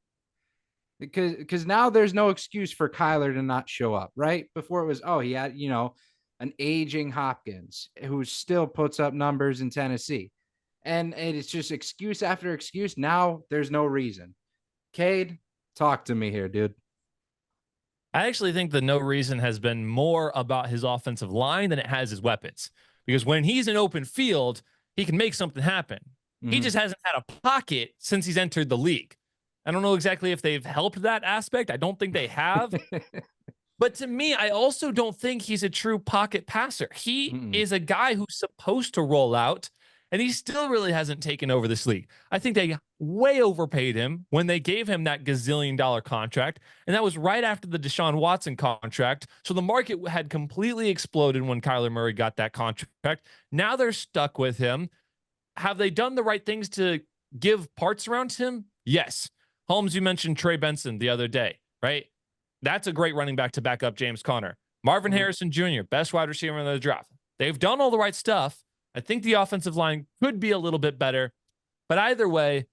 because now there's no excuse for Kyler to not show up, right? Before it was, oh, he had, an aging Hopkins who still puts up numbers in Tennessee. And it's just excuse after excuse. Now there's no reason. Cade, talk to me here, dude. I actually think the no reason has been more about his offensive line than it has his weapons. Because when he's in open field, he can make something happen. He just hasn't had a pocket since he's entered the league. I don't know exactly if they've helped that aspect. I don't think they have. But to me, I also don't think he's a true pocket passer. He is a guy who's supposed to roll out, and he still really hasn't taken over this league. I think they way overpaid him when they gave him that gazillion-dollar contract, and that was right after the Deshaun Watson contract. So the market had completely exploded when Kyler Murray got that contract. Now they're stuck with him. Have they done the right things to give parts around him? Yes. Holmes, you mentioned Trey Benson the other day, right? That's a great running back to back up James Conner. Marvin Harrison Jr., best wide receiver in the draft. They've done all the right stuff. I think the offensive line could be a little bit better. But either way,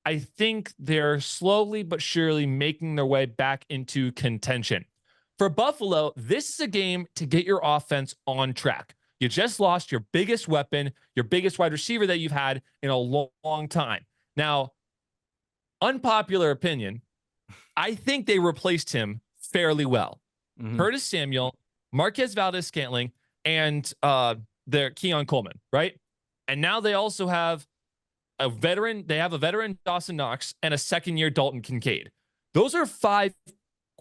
I think they're slowly but surely making their way back into contention. For Buffalo, this is a game to get your offense on track. You just lost your biggest weapon, your biggest wide receiver that you've had in a long time. Now, unpopular opinion, I think they replaced him fairly well. Curtis Samuel, Marquez Valdez-Scantling, and their Keon Coleman, right? And now they also have a veteran. They have a veteran Dawson Knox and a second-year Dalton Kincaid. Those are 5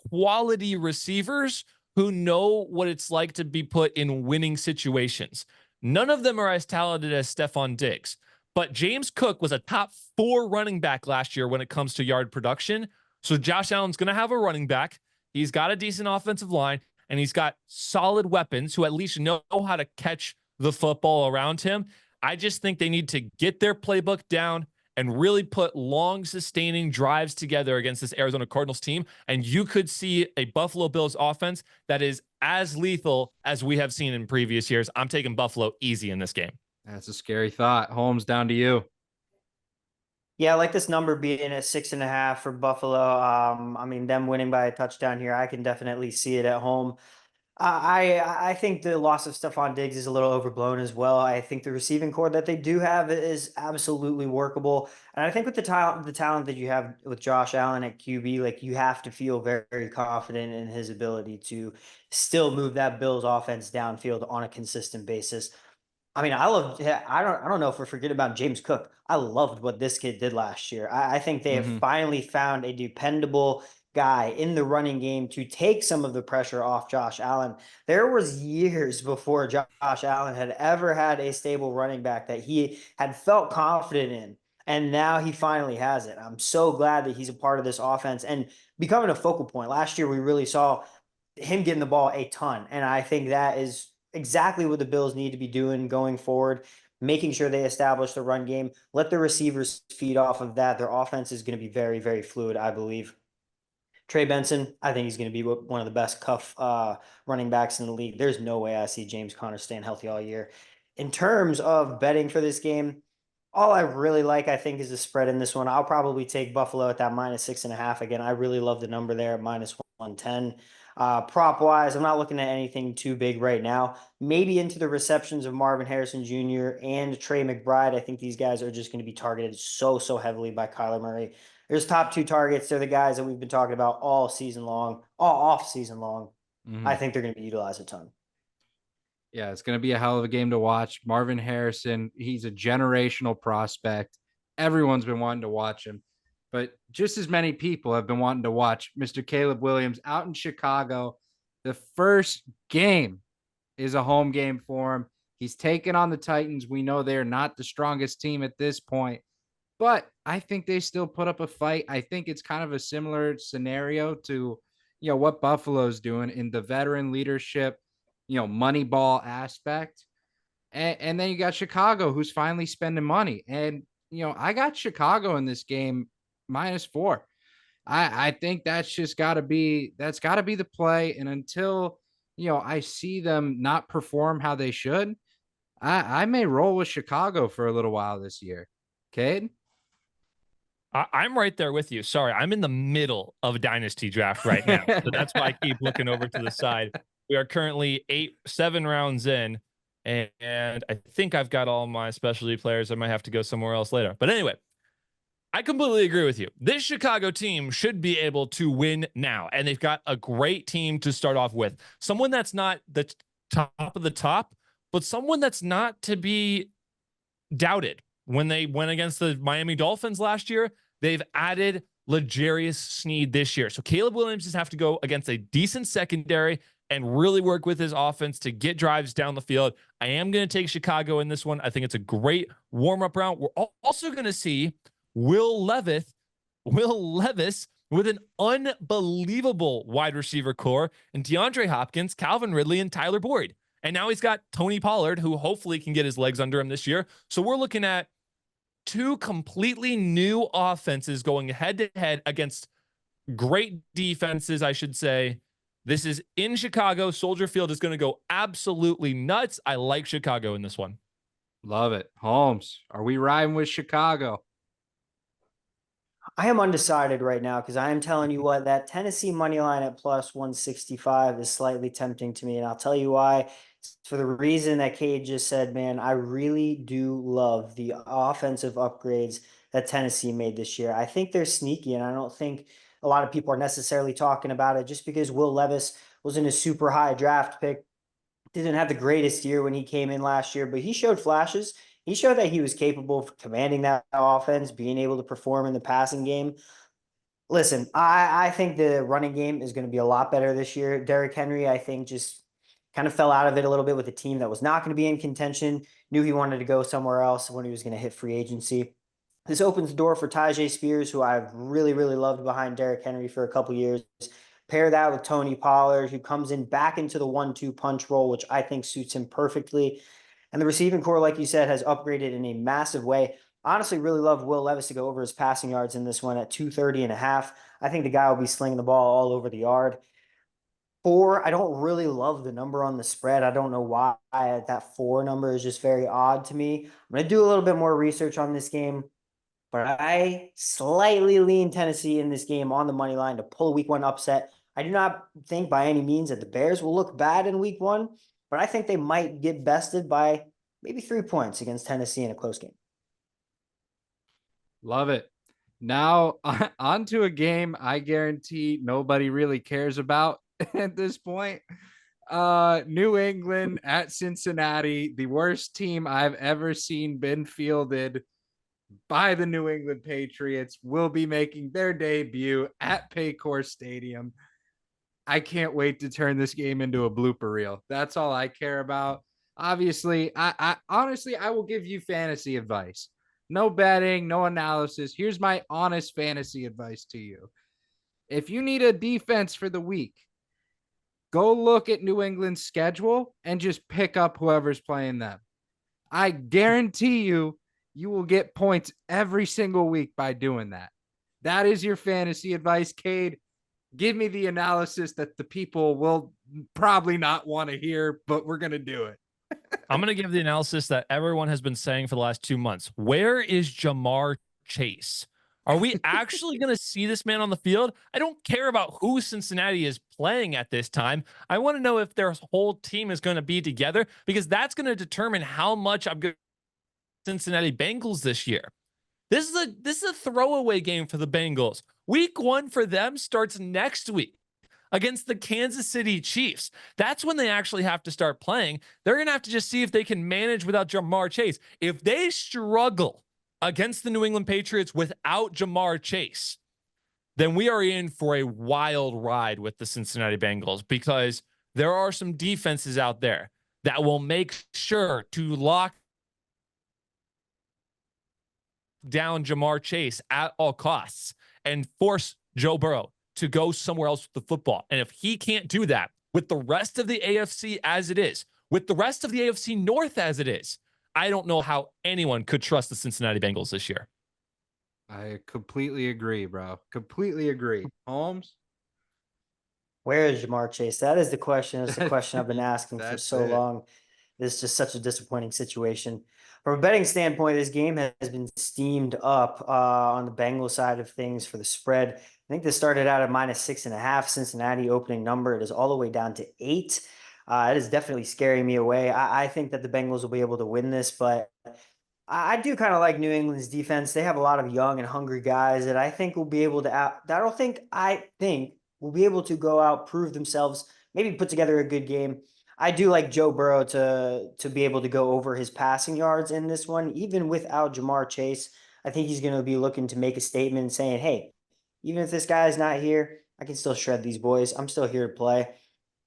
quality receivers who know what it's like to be put in winning situations. None of them are as talented as Stephon Diggs, but James Cook was a top 4 running back last year when it comes to yard production. So Josh Allen's going to have a running back. He's got a decent offensive line, and he's got solid weapons who at least know how to catch the football around him. I just think they need to get their playbook down and really put long sustaining drives together against this Arizona Cardinals team. And you could see a Buffalo Bills offense that is as lethal as we have seen in previous years. I'm taking Buffalo easy in this game. That's a scary thought. Holmes, down to you. Yeah, I like this number being at 6.5 for Buffalo. I mean, them winning by a touchdown here, I can definitely see it at home. I think the loss of Stephon Diggs is a little overblown as well. I think the receiving core that they do have is absolutely workable, and I think with the talent that you have with Josh Allen at QB, like you have to feel very, very confident in his ability to still move that Bills offense downfield on a consistent basis. I mean, I don't know if we're forgetting about James Cook. I loved what this kid did last year. I think they have finally found a dependable guy in the running game to take some of the pressure off Josh Allen. There was years before Josh Allen had ever had a stable running back that he had felt confident in. And now he finally has it. I'm so glad that he's a part of this offense and becoming a focal point. Last year, we really saw him getting the ball a ton. And I think that is exactly what the Bills need to be doing going forward, making sure they establish the run game, let the receivers feed off of that. Their offense is going to be very, very fluid, I believe. Trey Benson, I think he's going to be one of the best cuff running backs in the league. There's no way I see James Conner staying healthy all year. In terms of betting for this game, all I really like, I think, is the spread in this one. I'll probably take Buffalo at that -6.5. Again, I really love the number there at -110. Prop wise, I'm not looking at anything too big right now. Maybe into the receptions of Marvin Harrison Jr. and Trey McBride. I think these guys are just going to be targeted so heavily by Kyler Murray. There's top 2 targets. They're the guys that we've been talking about all season long, all off season long. I think they're going to be utilized a ton. Yeah, it's going to be a hell of a game to watch. Marvin Harrison, he's a generational prospect. Everyone's been wanting to watch him, but just as many people have been wanting to watch Mr. Caleb Williams out in Chicago. The first game is a home game for him. He's taken on the Titans. We know they're not the strongest team at this point, but I think they still put up a fight. I think it's kind of a similar scenario to, what Buffalo's doing in the veteran leadership, money ball aspect. And then you got Chicago, who's finally spending money. And, I got Chicago in this game -4. I think that's got to be the play. And until, I see them not perform how they should, I may roll with Chicago for a little while this year. Cade? I'm right there with you. Sorry, I'm in the middle of a dynasty draft right now. So that's why I keep looking over to the side. We are currently 7 rounds in, and I think I've got all my specialty players. I might have to go somewhere else later. But anyway, I completely agree with you. This Chicago team should be able to win now, and they've got a great team to start off with. Someone that's not the top of the top, but someone that's not to be doubted. When they went against the Miami Dolphins last year, they've added L'Jarius Sneed this year. So Caleb Williams just have to go against a decent secondary and really work with his offense to get drives down the field. I am going to take Chicago in this one. I think it's a great warm-up round. We're also going to see Will Levis with an unbelievable wide receiver core, and DeAndre Hopkins, Calvin Ridley, and Tyler Boyd. And now he's got Tony Pollard, who hopefully can get his legs under him this year. So we're looking at 2 completely new offenses going head-to-head against great defenses, I should say. This is in Chicago. Soldier Field is going to go absolutely nuts. I like Chicago in this one. Love it. Holmes, are we riding with Chicago? I am undecided right now because I am telling you what, that Tennessee money line at +165 is slightly tempting to me. And I'll tell you why. It's for the reason that Cade just said, man, I really do love the offensive upgrades that Tennessee made this year. I think they're sneaky, and I don't think a lot of people are necessarily talking about it just because Will Levis wasn't a super high draft pick. Didn't have the greatest year when he came in last year, but he showed flashes. He showed that he was capable of commanding that offense, being able to perform in the passing game. Listen, I think the running game is going to be a lot better this year. Derrick Henry, I think, just kind of fell out of it a little bit with a team that was not going to be in contention, knew he wanted to go somewhere else when he was going to hit free agency. This opens the door for Tyjae Spears, who I've really, really loved behind Derrick Henry for a couple years. Pair that with Tony Pollard, who comes in back into the 1-2 punch role, which I think suits him perfectly. And the receiving core, like you said, has upgraded in a massive way. Honestly, really love Will Levis to go over his passing yards in this one at 230.5. I think the guy will be slinging the ball all over the yard. 4, I don't really love the number on the spread. I don't know why that 4 number is just very odd to me. I'm going to do a little bit more research on this game, but I slightly lean Tennessee in this game on the money line to pull a week 1 upset. I do not think by any means that the Bears will look bad in week 1, but I think they might get bested by maybe 3 points against Tennessee in a close game. Love it. Now on to a game I guarantee nobody really cares about at this point. New England at Cincinnati, the worst team I've ever seen been fielded by the New England Patriots, will be making their debut at Paycor Stadium. I can't wait to turn this game into a blooper reel. That's all I care about. Obviously, I honestly, I will give you fantasy advice. No betting, no analysis. Here's my honest fantasy advice to you. If you need a defense for the week, go look at New England's schedule and just pick up whoever's playing them. I guarantee you, you will get points every single week by doing that. That is your fantasy advice. Cade, give me the analysis that the people will probably not want to hear, but we're going to do it. I'm going to give the analysis that everyone has been saying for the last 2 months. Where is Jamar Chase? Are we actually going to see this man on the field? I don't care about who Cincinnati is playing at this time. I want to know if their whole team is going to be together, because that's going to determine how much I'm going to Cincinnati Bengals this year. This is a throwaway game for the Bengals. Week 1 for them starts next week against the Kansas City Chiefs. That's when they actually have to start playing. They're going to have to just see if they can manage without Jamar Chase. If they struggle against the New England Patriots without Jamar Chase, then we are in for a wild ride with the Cincinnati Bengals, because there are some defenses out there that will make sure to lock down Jamar Chase at all costs and force Joe Burrow to go somewhere else with the football. And if he can't do that with the rest of the AFC as it is, with the rest of the AFC North as it is, I don't know how anyone could trust the Cincinnati Bengals this year. I completely agree, bro. Completely agree. Holmes? Where is Jamar Chase? That is the question. It's the question I've been asking for That's so it. long. This is just such a disappointing situation. From a betting standpoint, this game has been steamed up on the Bengals side of things for the spread. I think this started out at -6.5. Cincinnati opening number. It is all the way down to 8. It is definitely scaring me away. I think that the Bengals will be able to win this, but I do kind of like New England's defense. They have a lot of young and hungry guys that I think will be able to I think will be able to go out, prove themselves, maybe put together a good game. I do like Joe Burrow to be able to go over his passing yards in this one, even without Jamar Chase. I think he's going to be looking to make a statement saying, "Hey, even if this guy's not here, I can still shred these boys. I'm still here to play."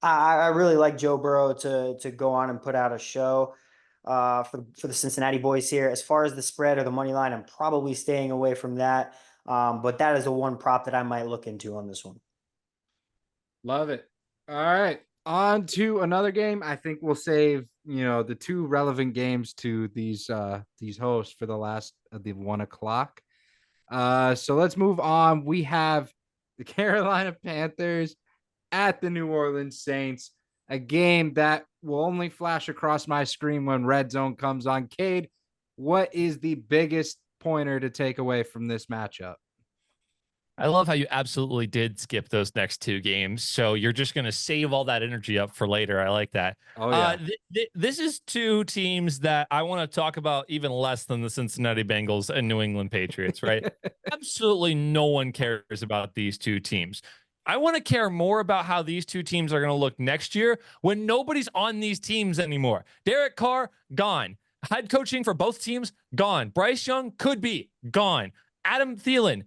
I really like Joe Burrow to go on and put out a show for the Cincinnati boys here. As far as the spread or the money line, I'm probably staying away from that. But that is the one prop that I might look into on this one. Love it. All right. On to another game. I think we'll save, the two relevant games to these hosts for the last of the 1 o'clock. So let's move on. We have the Carolina Panthers at the New Orleans Saints, a game that will only flash across my screen when Red Zone comes on. Cade, what is the biggest pointer to take away from this matchup? I love how you absolutely did skip those next two games. So you're just going to save all that energy up for later. I like that. Oh, yeah. This is two teams that I want to talk about even less than the Cincinnati Bengals and New England Patriots, right? Absolutely no one cares about these two teams. I want to care more about how these two teams are going to look next year when nobody's on these teams anymore. Derek Carr, gone. Head coaching for both teams, gone. Bryce Young could be gone. Adam Thielen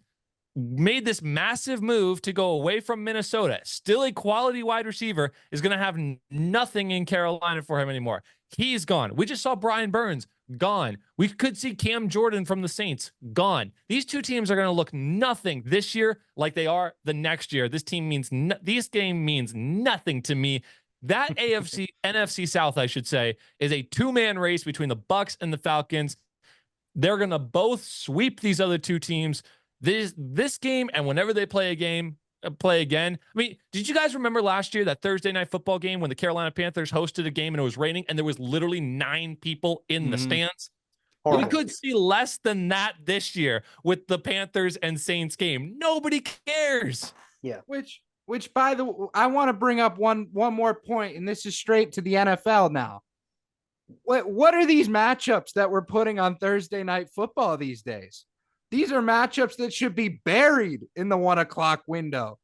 made this massive move to go away from Minnesota. Still a quality wide receiver, is going to have nothing in Carolina for him anymore. He's gone. We just saw Brian Burns gone. We could see Cam Jordan from the Saints gone. These two teams are going to look nothing this year like they are the next year. This game means nothing to me. That AFC NFC South, I should say, is a two-man race between the Bucs and the Falcons. They're going to both sweep these other two teams. This game, and whenever they play again. I mean, did you guys remember last year that Thursday night football game when the Carolina Panthers hosted a game and it was raining and there was literally 9 people in the stands? Horrible. We could see less than that this year with the Panthers and Saints game. Nobody cares. Yeah. Which by the way, I want to bring up one more point, and this is straight to the NFL now. What are these matchups that we're putting on Thursday night football these days? These are matchups that should be buried in the 1 o'clock window,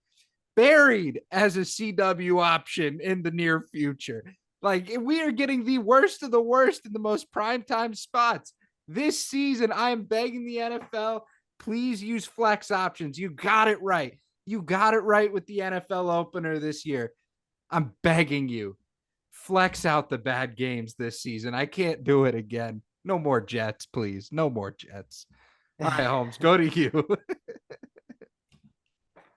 buried as a CW option in the near future. Like, we are getting the worst of the worst in the most primetime spots. This season, I am begging the NFL, please use flex options. You got it right. You got it right with the NFL opener this year. I'm begging you. Flex out the bad games this season. I can't do it again. No more Jets, please. No more Jets. All right, Holmes, go to you.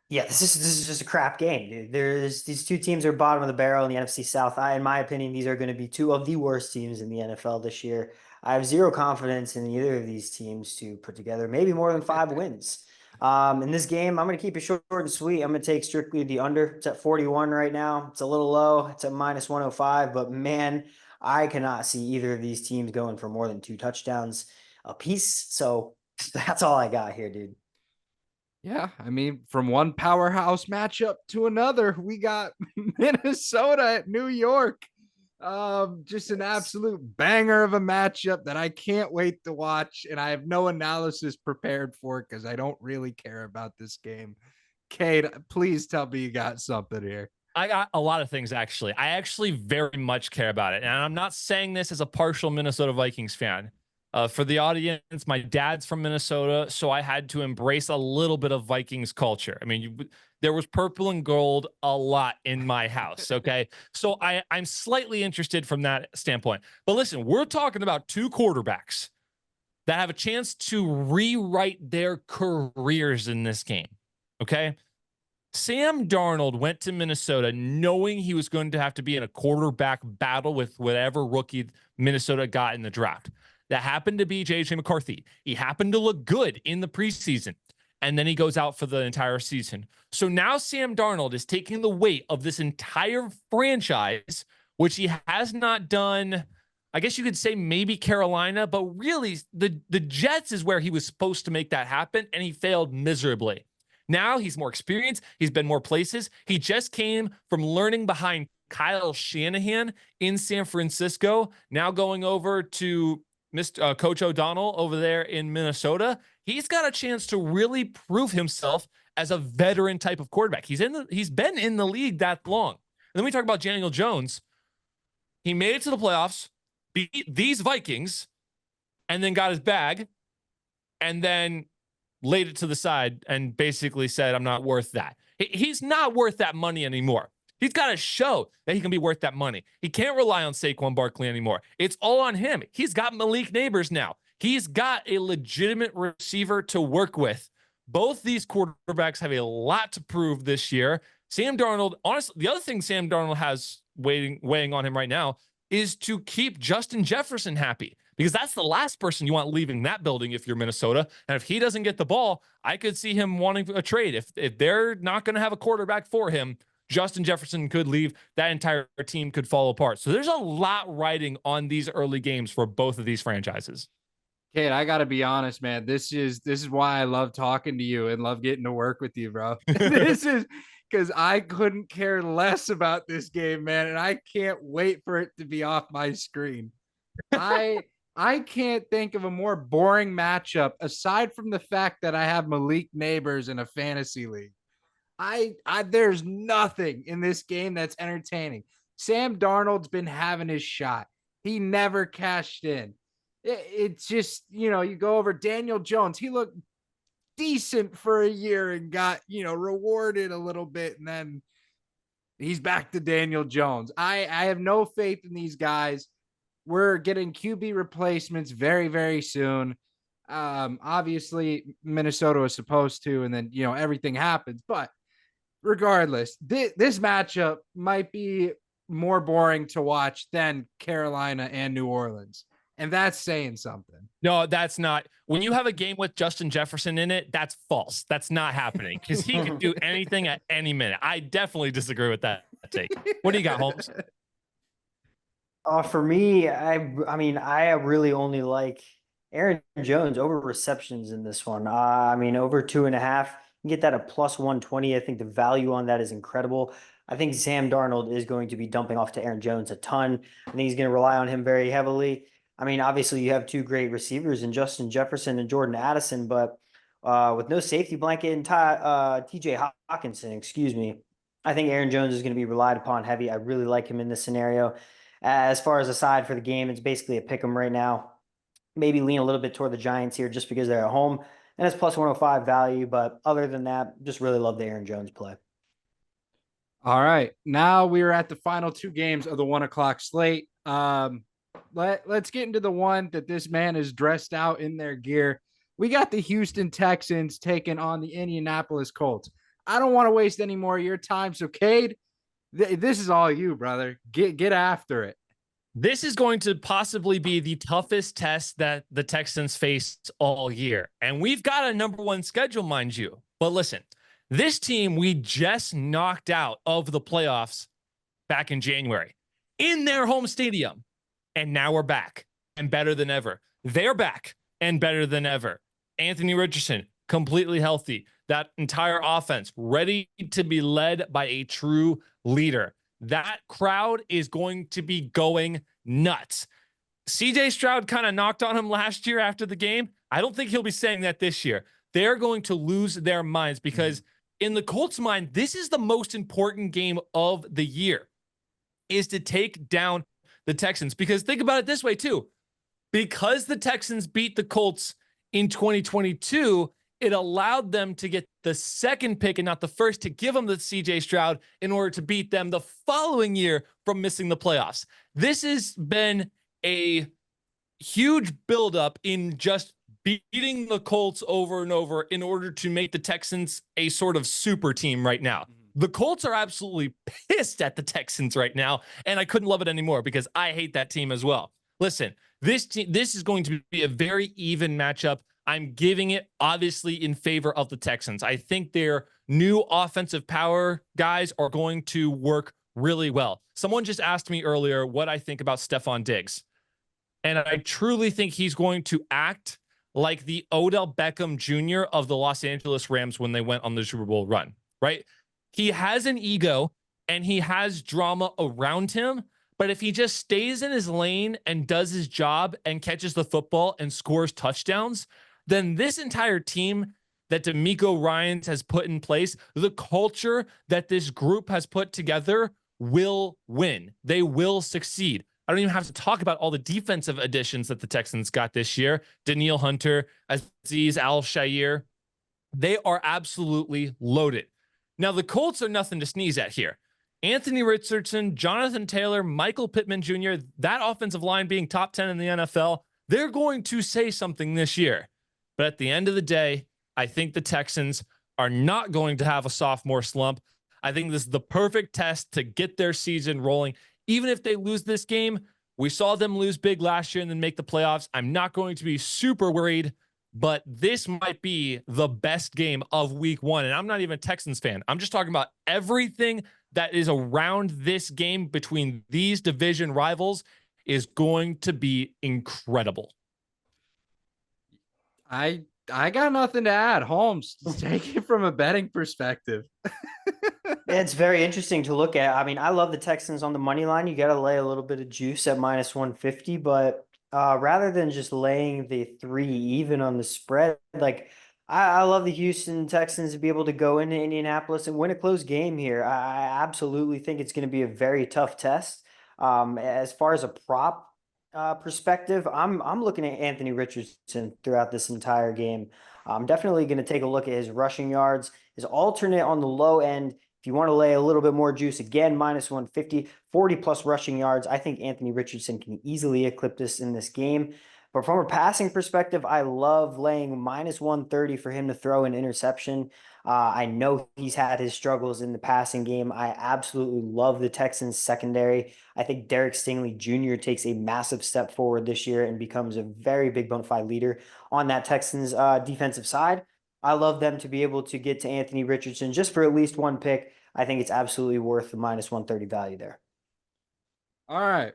Yeah, this is just a crap game, dude. These two teams are bottom of the barrel in the NFC South. In my opinion, these are going to be two of the worst teams in the NFL this year. I have zero confidence in either of these teams to put together maybe more than 5 wins. In this game, I'm going to keep it short and sweet. I'm going to take strictly the under. It's at 41 right now. It's a little low. It's at -105, but man, I cannot see either of these teams going for more than 2 touchdowns apiece. So that's all I got here, dude. Yeah, I mean, from one powerhouse matchup to another, we got Minnesota at New York. Just an absolute banger of a matchup that I can't wait to watch, and I have no analysis prepared for it because I don't really care about this game. Cade, please tell me you got something here. I got a lot of things, actually. I actually very much care about it, and I'm not saying this as a partial Minnesota Vikings fan. For the audience, my dad's from Minnesota, so I had to embrace a little bit of Vikings culture. I mean, there was purple and gold a lot in my house, okay? So I'm slightly interested from that standpoint. But listen, we're talking about 2 quarterbacks that have a chance to rewrite their careers in this game. Okay. Sam Darnold went to Minnesota knowing he was going to have to be in a quarterback battle with whatever rookie Minnesota got in the draft. That happened to be J.J. McCarthy. He happened to look good in the preseason, and then he goes out for the entire season. So now Sam Darnold is taking the weight of this entire franchise, which he has not done. I guess you could say maybe Carolina, but really the Jets is where he was supposed to make that happen, and he failed miserably. Now he's more experienced. He's been more places. He just came from learning behind Kyle Shanahan in San Francisco, now going over to Mr. Coach O'Donnell over there in Minnesota. He's got a chance to really prove himself as a veteran type of quarterback. He's been in the league that long. And then we talk about Daniel Jones. He made it to the playoffs, beat these Vikings, and then got his bag, and then laid it to the side and basically said, I'm not worth that. He's not worth that money anymore. He's got to show that he can be worth that money. He can't rely on Saquon Barkley anymore. It's all on him. He's got Malik Neighbors now. He's got a legitimate receiver to work with. Both these quarterbacks have a lot to prove this year. Sam Darnold, honestly, the other thing Sam Darnold has weighing on him right now is to keep Justin Jefferson happy, because that's the last person you want leaving that building if you're Minnesota. And if he doesn't get the ball, I could see him wanting a trade. If they're not going to have a quarterback for him, Justin Jefferson could leave. That entire team could fall apart. So there's a lot riding on these early games for both of these franchises. Cade, I got to be honest, man. This is why I love talking to you and love getting to work with you, bro. This is because I couldn't care less about this game, man. And I can't wait for it to be off my screen. I can't think of a more boring matchup aside from the fact that I have Malik Neighbors in a fantasy league. There's nothing in this game that's entertaining. Sam Darnold's been having his shot. He never cashed in. It's just, you go over Daniel Jones. He looked decent for a year and got, rewarded a little bit. And then he's back to Daniel Jones. I have no faith in these guys. We're getting QB replacements very, very soon. Obviously, Minnesota was supposed to, and then, everything happens. But regardless, this matchup might be more boring to watch than Carolina and New Orleans. And that's saying something. No, that's not. When you have a game with Justin Jefferson in it, that's false. That's not happening because he can do anything at any minute. I definitely disagree with that take. What do you got, Holmes? For me, I really only like Aaron Jones over receptions in this one. Over 2.5, you get that at plus 120. I think the value on that is incredible. I think Sam Darnold is going to be dumping off to Aaron Jones a ton. I think he's going to rely on him very heavily. Obviously you have two great receivers in Justin Jefferson and Jordan Addison, but with no safety blanket and TJ Hawkinson, I think Aaron Jones is going to be relied upon heavy. I really like him in this scenario. As far as a side for the game, it's basically a pick 'em right now. Maybe lean a little bit toward the Giants here just because they're at home, and it's plus 105 value. But other than that, just really love the Aaron Jones play. All right. Now we are at the final two games of the 1 o'clock slate. Let's get into the one that this man is dressed out in their gear. We got the Houston Texans taking on the Indianapolis Colts. I don't want to waste any more of your time. So, Cade, this is all you, brother. Get after it. This is going to possibly be the toughest test that the Texans face all year. And we've got a number one schedule, mind you. But listen, this team we just knocked out of the playoffs back in January in their home stadium. And now we're back and better than ever. They're back and better than ever. Anthony Richardson, completely healthy. That entire offense ready to be led by a true leader. That crowd is going to be going nuts. CJ Stroud kind of knocked on him last year after the game. I don't think he'll be saying that this year. They're going to lose their minds because in the Colts' mind, this is the most important game of the year, is to take down the Texans. Because think about it this way too. Because the Texans beat the Colts in 2022, it allowed them to get the second pick and not the first to give them the CJ Stroud in order to beat them the following year from missing the playoffs. This has been a huge buildup in just beating the Colts over and over in order to make the Texans a sort of super team right now. The Colts are absolutely pissed at the Texans right now, and I couldn't love it anymore because I hate that team as well. Listen, this is going to be a very even matchup. I'm giving it obviously in favor of the Texans. I think their new offensive power guys are going to work really well. Someone just asked me earlier what I think about Stephon Diggs, and I truly think he's going to act like the Odell Beckham Jr. of the Los Angeles Rams when they went on the Super Bowl run, right? He has an ego and he has drama around him, but if he just stays in his lane and does his job and catches the football and scores touchdowns, then this entire team that DeMeco Ryans has put in place, the culture that this group has put together will win. They will succeed. I don't even have to talk about all the defensive additions that the Texans got this year. Danielle Hunter, Azeez Al-Shaair. They are absolutely loaded. Now, the Colts are nothing to sneeze at here. Anthony Richardson, Jonathan Taylor, Michael Pittman Jr., that offensive line being top 10 in the NFL, they're going to say something this year. But at the end of the day, I think the Texans are not going to have a sophomore slump. I think this is the perfect test to get their season rolling. Even if they lose this game, we saw them lose big last year and then make the playoffs. I'm not going to be super worried, but this might be the best game of week one. And I'm not even a Texans fan. I'm just talking about everything that is around this game between these division rivals is going to be incredible. I got nothing to add. Holmes, take it from a betting perspective. It's very interesting to look at. I mean, I love the Texans on the money line. You got to lay a little bit of juice at -150, but rather than just laying the 3 even on the spread, like I love the Houston Texans to be able to go into Indianapolis and win a close game here. I absolutely think it's going to be a very tough test. As far as a prop perspective, I'm looking at Anthony Richardson throughout this entire game. I'm definitely going to take a look at his rushing yards, his alternate on the low end. If you want to lay a little bit more juice, again, -150, 40 plus rushing yards. I think Anthony Richardson can easily eclipse this in this game. But from a passing perspective, I love laying -130 for him to throw an interception. I know he's had his struggles in the passing game. I absolutely love the Texans secondary. I think Derek Stingley Jr. takes a massive step forward this year and becomes a very big bona fide leader on that Texans defensive side. I love them to be able to get to Anthony Richardson just for at least one pick. I think it's absolutely worth the -130 value there. All right.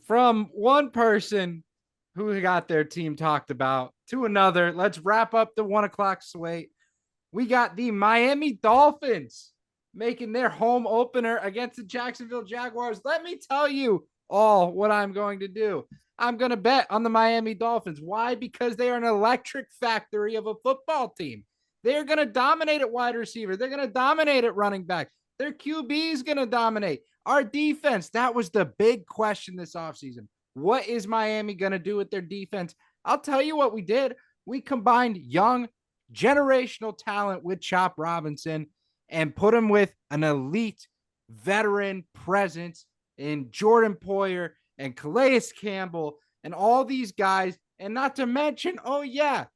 From one person who got their team talked about to another, let's wrap up the 1 o'clock slate. We got the Miami Dolphins making their home opener against the Jacksonville Jaguars. Let me tell you all what I'm going to do. I'm going to bet on the Miami Dolphins. Why? Because they are an electric factory of a football team. They're going to dominate at wide receiver. They're going to dominate at running back. Their QB is going to dominate. Our defense, that was the big question this offseason. What is Miami going to do with their defense? I'll tell you what we did. We combined young, generational talent with Chop Robinson and put him with an elite veteran presence in Jordan Poyer and Calais Campbell and all these guys. And not to mention, oh yeah,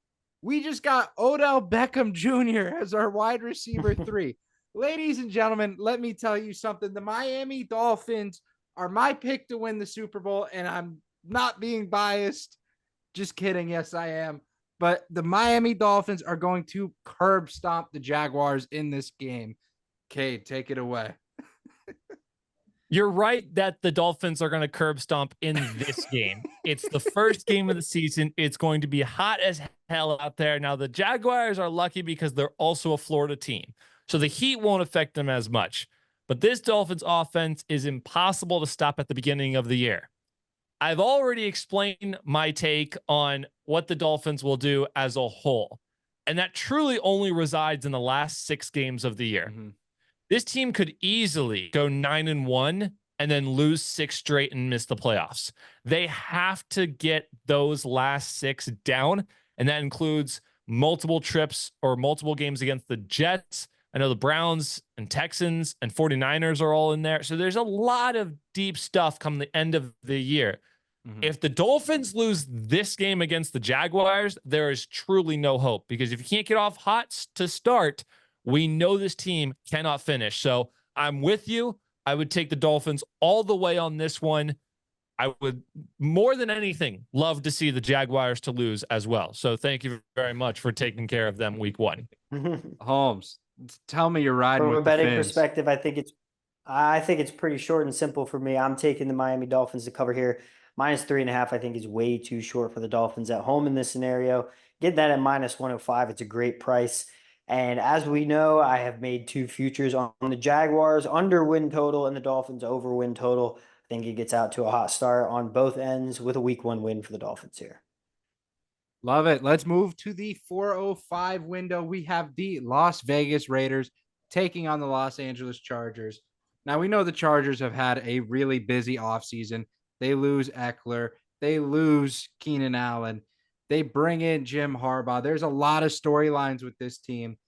we just got Odell Beckham Jr. as our wide receiver 3. Ladies and gentlemen, let me tell you something. The Miami Dolphins are my pick to win the Super Bowl, and I'm not being biased. Just kidding. Yes, I am. But the Miami Dolphins are going to curb stomp the Jaguars in this game. Cade, take it away. You're right that the Dolphins are going to curb stomp in this game. It's the first game of the season. It's going to be hot as hell out there. Now, the Jaguars are lucky because they're also a Florida team, so the heat won't affect them as much. But this Dolphins offense is impossible to stop at the beginning of the year. I've already explained my take on what the Dolphins will do as a whole, and that truly only resides in the last 6 games of the year. Mm-hmm. This team could easily go 9-1 and then lose 6 straight and miss the playoffs. They have to get those last 6 down, and that includes multiple trips or multiple games against the Jets. I know the Browns and Texans and 49ers are all in there. So there's a lot of deep stuff come the end of the year. If the Dolphins lose this game against the Jaguars, there is truly no hope, because if you can't get off hot to start, we know this team cannot finish. So I'm with you. I would take the Dolphins all the way on this one. I would, more than anything, love to see the Jaguars to lose as well. So thank you very much for taking care of them week 1. Holmes, tell me you're riding From a with the betting Fins. perspective, I think it's pretty short and simple for me. I'm taking the Miami Dolphins to cover here. -3.5, I think, is way too short for the Dolphins at home in this scenario. Get that at -105. It's a great price. And as we know, I have made 2 futures on the Jaguars under win total and the Dolphins over win total. I think it gets out to a hot start on both ends with a week 1 win for the Dolphins here. Love it. Let's move to the 4:05 window. We have the Las Vegas Raiders taking on the Los Angeles Chargers. Now, we know the Chargers have had a really busy offseason. They lose Eckler. They lose Keenan Allen. They bring in Jim Harbaugh. There's a lot of storylines with this team.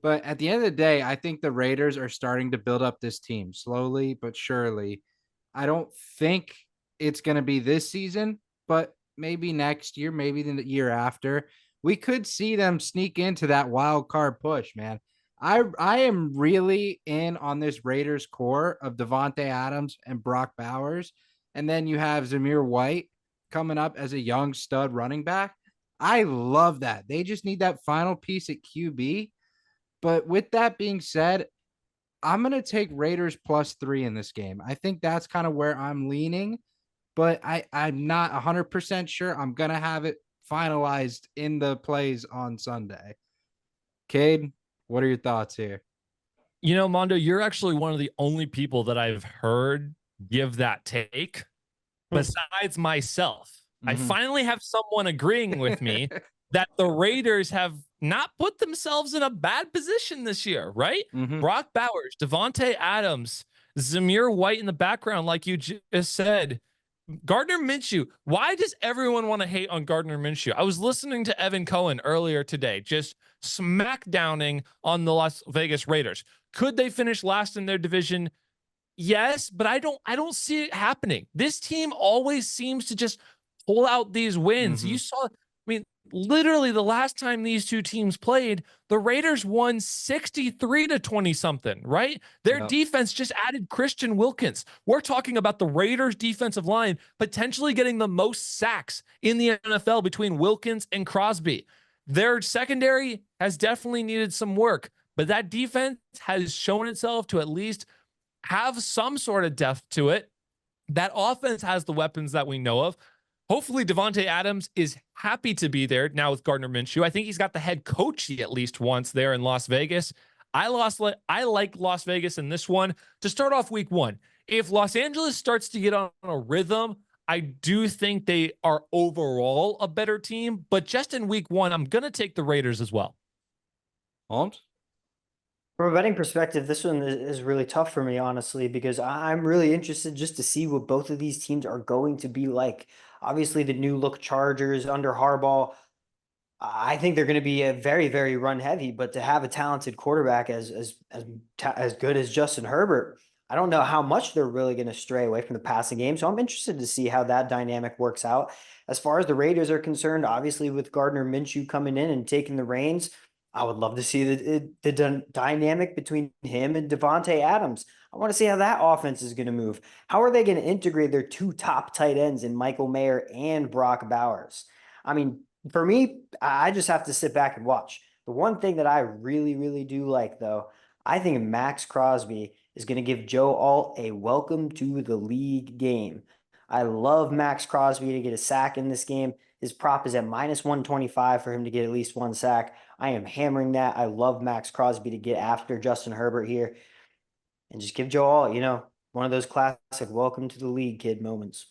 But at the end of the day, I think the Raiders are starting to build up this team slowly but surely. I don't think it's going to be this season, but maybe next year, maybe the year after, we could see them sneak into that wild card push, man. I am really in on this Raiders core of Devontae Adams and Brock Bowers. And then you have Zamir White coming up as a young stud running back. I love that. They just need that final piece at QB. But with that being said, I'm going to take Raiders +3 in this game. I think that's kind of where I'm leaning, but I'm not 100% sure. I'm going to have it finalized in the plays on Sunday. Cade, what are your thoughts here? You know, Mondo, you're actually one of the only people that I've heard give that take besides myself. I finally have someone agreeing with me that the Raiders have not put themselves in a bad position this year, right? Brock Bowers, Devontae Adams, Zamir White in the background, like you just said. Gardner Minshew. Why does everyone want to hate on Gardner Minshew? I was listening to Evan Cohen earlier today, just smackdowning on the Las Vegas Raiders. Could they finish last in their division? Yes, but I don't see it happening. This team always seems to just pull out these wins. You saw, I mean, literally the last time these two teams played, the Raiders won 63 to 20 something, right? Their defense just added Christian Wilkins. We're talking about the Raiders defensive line potentially getting the most sacks in the NFL between Wilkins and Crosby. Their secondary has definitely needed some work, but that defense has shown itself to at least have some sort of depth to it. That offense has the weapons that we know of. Hopefully Devontae Adams is happy to be there now with Gardner Minshew. I think he's got the head coach at least once there in Las Vegas. I like Las Vegas in this one to start off week 1. If Los Angeles starts to get on a rhythm, I do think they are overall a better team, but just in week 1, I'm going to take the Raiders as well. Holmes? From a betting perspective, this one is really tough for me, honestly, because I'm really interested just to see what both of these teams are going to be like. Obviously, the new look Chargers under Harbaugh, I think they're going to be a very, very run heavy. But to have a talented quarterback as good as Justin Herbert, I don't know how much they're really going to stray away from the passing game. So I'm interested to see how that dynamic works out. As far as the Raiders are concerned, obviously with Gardner Minshew coming in and taking the reins, I would love to see the dynamic between him and Devontae Adams. I want to see how that offense is going to move. How are they going to integrate their 2 top tight ends in Michael Mayer and Brock Bowers? I mean, for me, I just have to sit back and watch. The one thing that I really, really do like, though, I think Max Crosby is going to give Joe Alt a welcome to the league game. I love Max Crosby to get a sack in this game. His prop is at -125 for him to get at least 1 sack. I am hammering that. I love Max Crosby to get after Justin Herbert here and just give Joe Alt, one of those classic welcome to the league kid moments.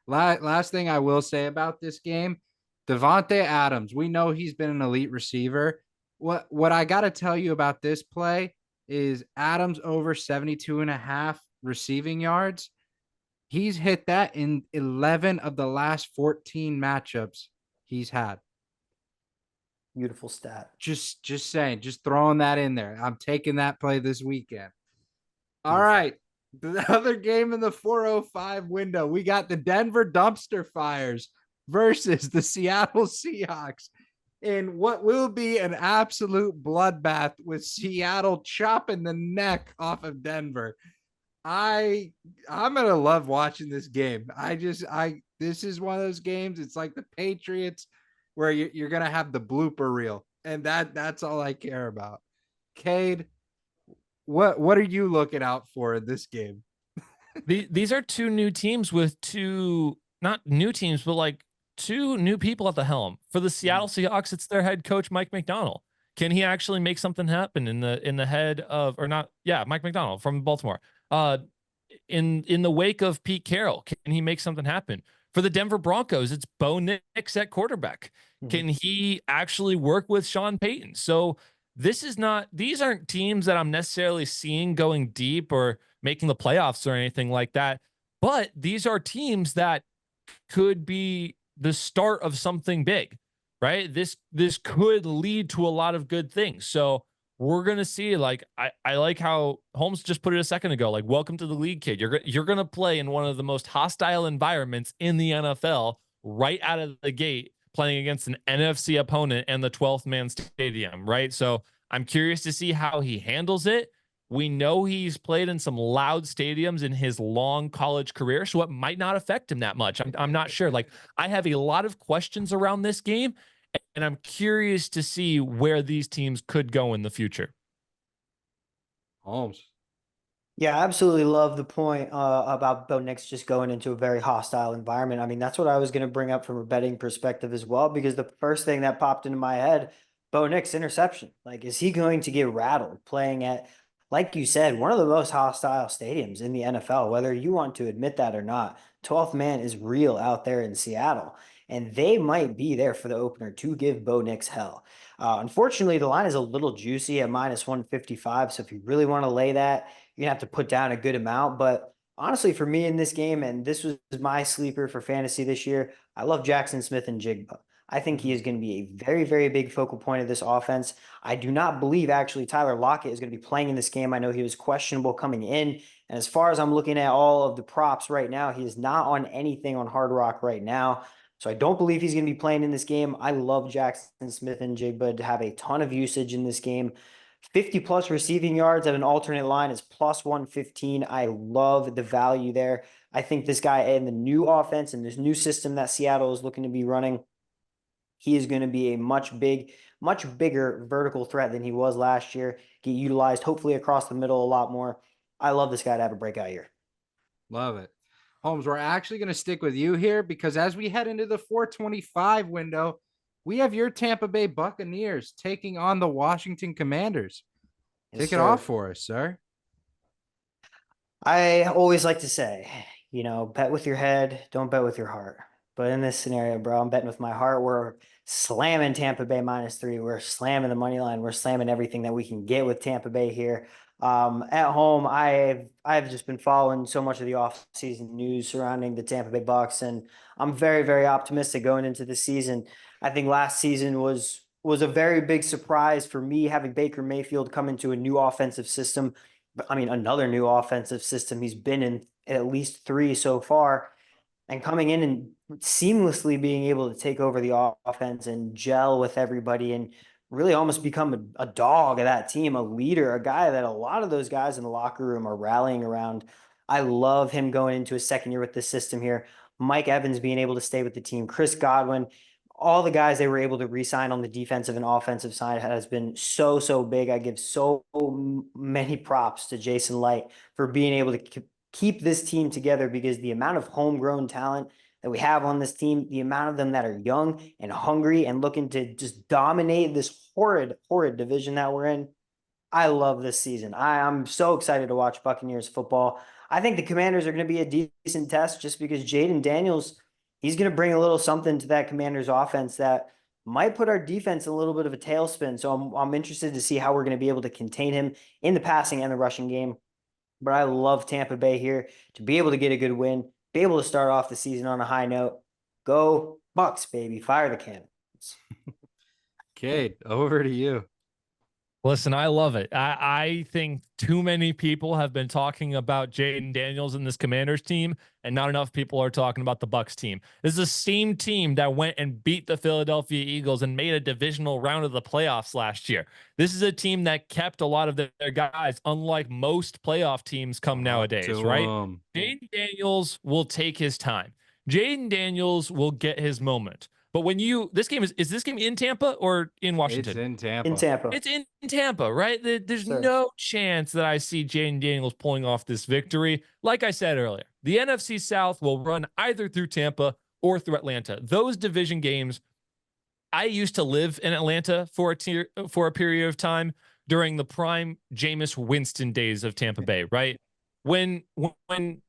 Last thing I will say about this game, Devontae Adams, we know he's been an elite receiver. What I got to tell you about this play is Adams over 72.5 receiving yards. He's hit that in 11 of the last 14 matchups he's had. Beautiful stat. Just saying, just throwing that in there. I'm taking that play this weekend. All right. The other game in the 405 window, we got the Denver Dumpster Fires versus the Seattle Seahawks in what will be an absolute bloodbath with Seattle chopping the neck off of Denver. I'm gonna love watching this game. This is one of those games. It's like the Patriots, where you're gonna have the blooper reel, and that's all I care about. Cade, what are you looking out for in this game? These are two new teams with two, not new teams, but like two new people at the helm. For the Seattle Seahawks, it's their head coach, Mike McDonald. Can he actually make something happen in the head of, or not? Yeah, Mike McDonald from Baltimore. In the wake of Pete Carroll, can he make something happen? For the Denver Broncos, it's Bo Nix at quarterback. Can he actually work with Sean Payton? So these aren't teams that I'm necessarily seeing going deep or making the playoffs or anything like that. But these are teams that could be the start of something big, right? This could lead to a lot of good things. So we're going to see, like, I like how Holmes just put it a second ago, like, welcome to the league, kid. You're going to play in one of the most hostile environments in the NFL right out of the gate, playing against an NFC opponent and the 12th man stadium, right? So I'm curious to see how he handles it. We know he's played in some loud stadiums in his long college career, so it might not affect him that much. I'm not sure. Like, I have a lot of questions around this game, and I'm curious to see where these teams could go in the future. Holmes. Yeah, I absolutely love the point about Bo Nix just going into a very hostile environment. I mean, that's what I was going to bring up from a betting perspective as well, because the first thing that popped into my head, Bo Nix interception. Like, is he going to get rattled playing at, like you said, one of the most hostile stadiums in the NFL, whether you want to admit that or not? 12th man is real out there in Seattle, and they might be there for the opener to give Bo Nix hell. Unfortunately, the line is a little juicy at minus 155. So if you really want to lay that, you're gonna have to put down a good amount. But honestly, for me in this game, and this was my sleeper for fantasy this year, I love Jackson Smith and Jigba. I think he is going to be a very, very big focal point of this offense. I do not believe actually Tyler Lockett is going to be playing in this game. I know he was questionable coming in. And as far as I'm looking at all of the props right now, he is not on anything on Hard Rock right now. So I don't believe he's going to be playing in this game. I love Jackson Smith and Jigba to have a ton of usage in this game. 50 plus receiving yards at an alternate line is plus 115. I love the value there. I think this guy in the new offense and this new system that Seattle is looking to be running, he is going to be a much bigger vertical threat than he was last year. Get utilized hopefully across the middle a lot more. I love this guy to have a breakout year. Love it. Holmes, we're actually going to stick with you here because as we head into the 425 window, we have your Tampa Bay Buccaneers taking on the Washington Commanders. Take it off for us, sir. I always like to say, bet with your head, don't bet with your heart. But in this scenario, bro, I'm betting with my heart. We're slamming Tampa Bay -3. We're slamming the money line. We're slamming everything that we can get with Tampa Bay here. At home, I've just been following so much of the offseason news surrounding the Tampa Bay Bucks, and I'm very, very optimistic going into the season. I think last season was a very big surprise for me, having Baker Mayfield come into a new offensive system. I mean, another new offensive system. He's been in at least 3 so far, and coming in and seamlessly being able to take over the offense and gel with everybody and really almost become a dog of that team, a leader, a guy that a lot of those guys in the locker room are rallying around. I love him going into his second year with this system here. Mike Evans being able to stay with the team, Chris Godwin, all the guys they were able to re-sign on the defensive and offensive side has been so big. I give so many props to Jason Light for being able to keep this team together, because the amount of homegrown talent that we have on this team, the amount of them that are young and hungry and looking to just dominate this horrid division that we're in. I love this season. I'm so excited to watch Buccaneers football. I think the Commanders are going to be a decent test just because Jaden Daniels, he's going to bring a little something to that Commanders offense that might put our defense in a little bit of a tailspin. So I'm interested to see how we're going to be able to contain him in the passing and the rushing game. But I love Tampa Bay here to be able to get a good win, be able to start off the season on a high note. Go Bucks, baby. Fire the cannons. Cade, over to you. Listen, I love it. I think too many people have been talking about Jaden Daniels and this Commanders team, and not enough people are talking about the Bucs team. This is the same team that went and beat the Philadelphia Eagles and made a divisional round of the playoffs last year. This is a team that kept a lot of their guys, unlike most playoff teams come nowadays, right? Jaden Daniels will take his time. Jaden Daniels will get his moment. But when this game is this game in Tampa or in Washington? It's in Tampa. In Tampa. It's in Tampa, right? There's no chance that I see Jaden Daniels pulling off this victory. Like I said earlier, the NFC South will run either through Tampa or through Atlanta. Those division games, I used to live in Atlanta for a period of time during the prime Jameis Winston days of Tampa Bay, right? When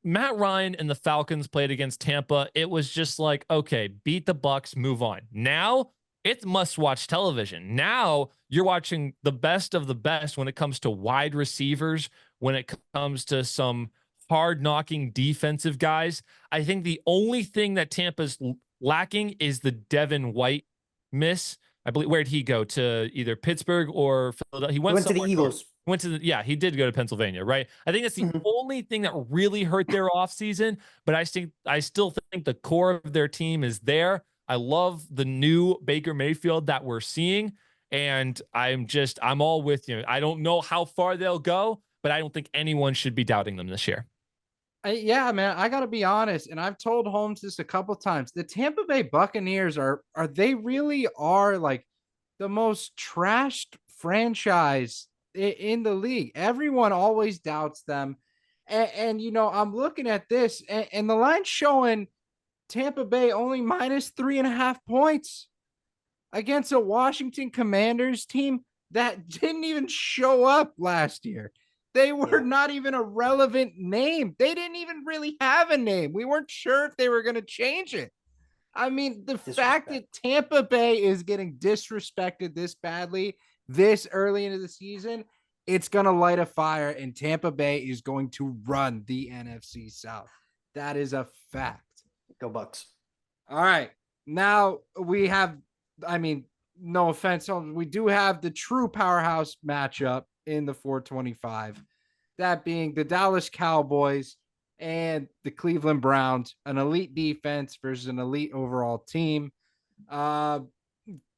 Matt Ryan and the Falcons played against Tampa, it was just like, okay, beat the Bucs, move on. Now it's must-watch television. Now you're watching the best of the best when it comes to wide receivers, when it comes to some hard-knocking defensive guys. I think the only thing that Tampa's lacking is the Devin White miss. I believe, where'd he go? To either Pittsburgh or Philadelphia? He went to the Eagles. He did go to Pennsylvania, right? I think that's the only thing that really hurt their offseason, but I still think the core of their team is there. I love the new Baker Mayfield that we're seeing, and I'm all with you. I don't know how far they'll go, but I don't think anyone should be doubting them this year. Yeah, man, I got to be honest, and I've told Holmes this a couple times. The Tampa Bay Buccaneers they really are like the most trashed franchise in the league. Everyone always doubts them. And I'm looking at this and the line's showing Tampa Bay only minus 3.5 points against a Washington Commanders team that didn't even show up last year. They were not even a relevant name. They didn't even really have a name. We weren't sure if they were going to change it. I mean, the fact that Tampa Bay is getting disrespected this badly this early into the season, it's going to light a fire, and Tampa Bay is going to run the NFC South. That is a fact. Go Bucs. All right. Now we have, no offense, we do have the true powerhouse matchup in the 425. That being the Dallas Cowboys and the Cleveland Browns, an elite defense versus an elite overall team.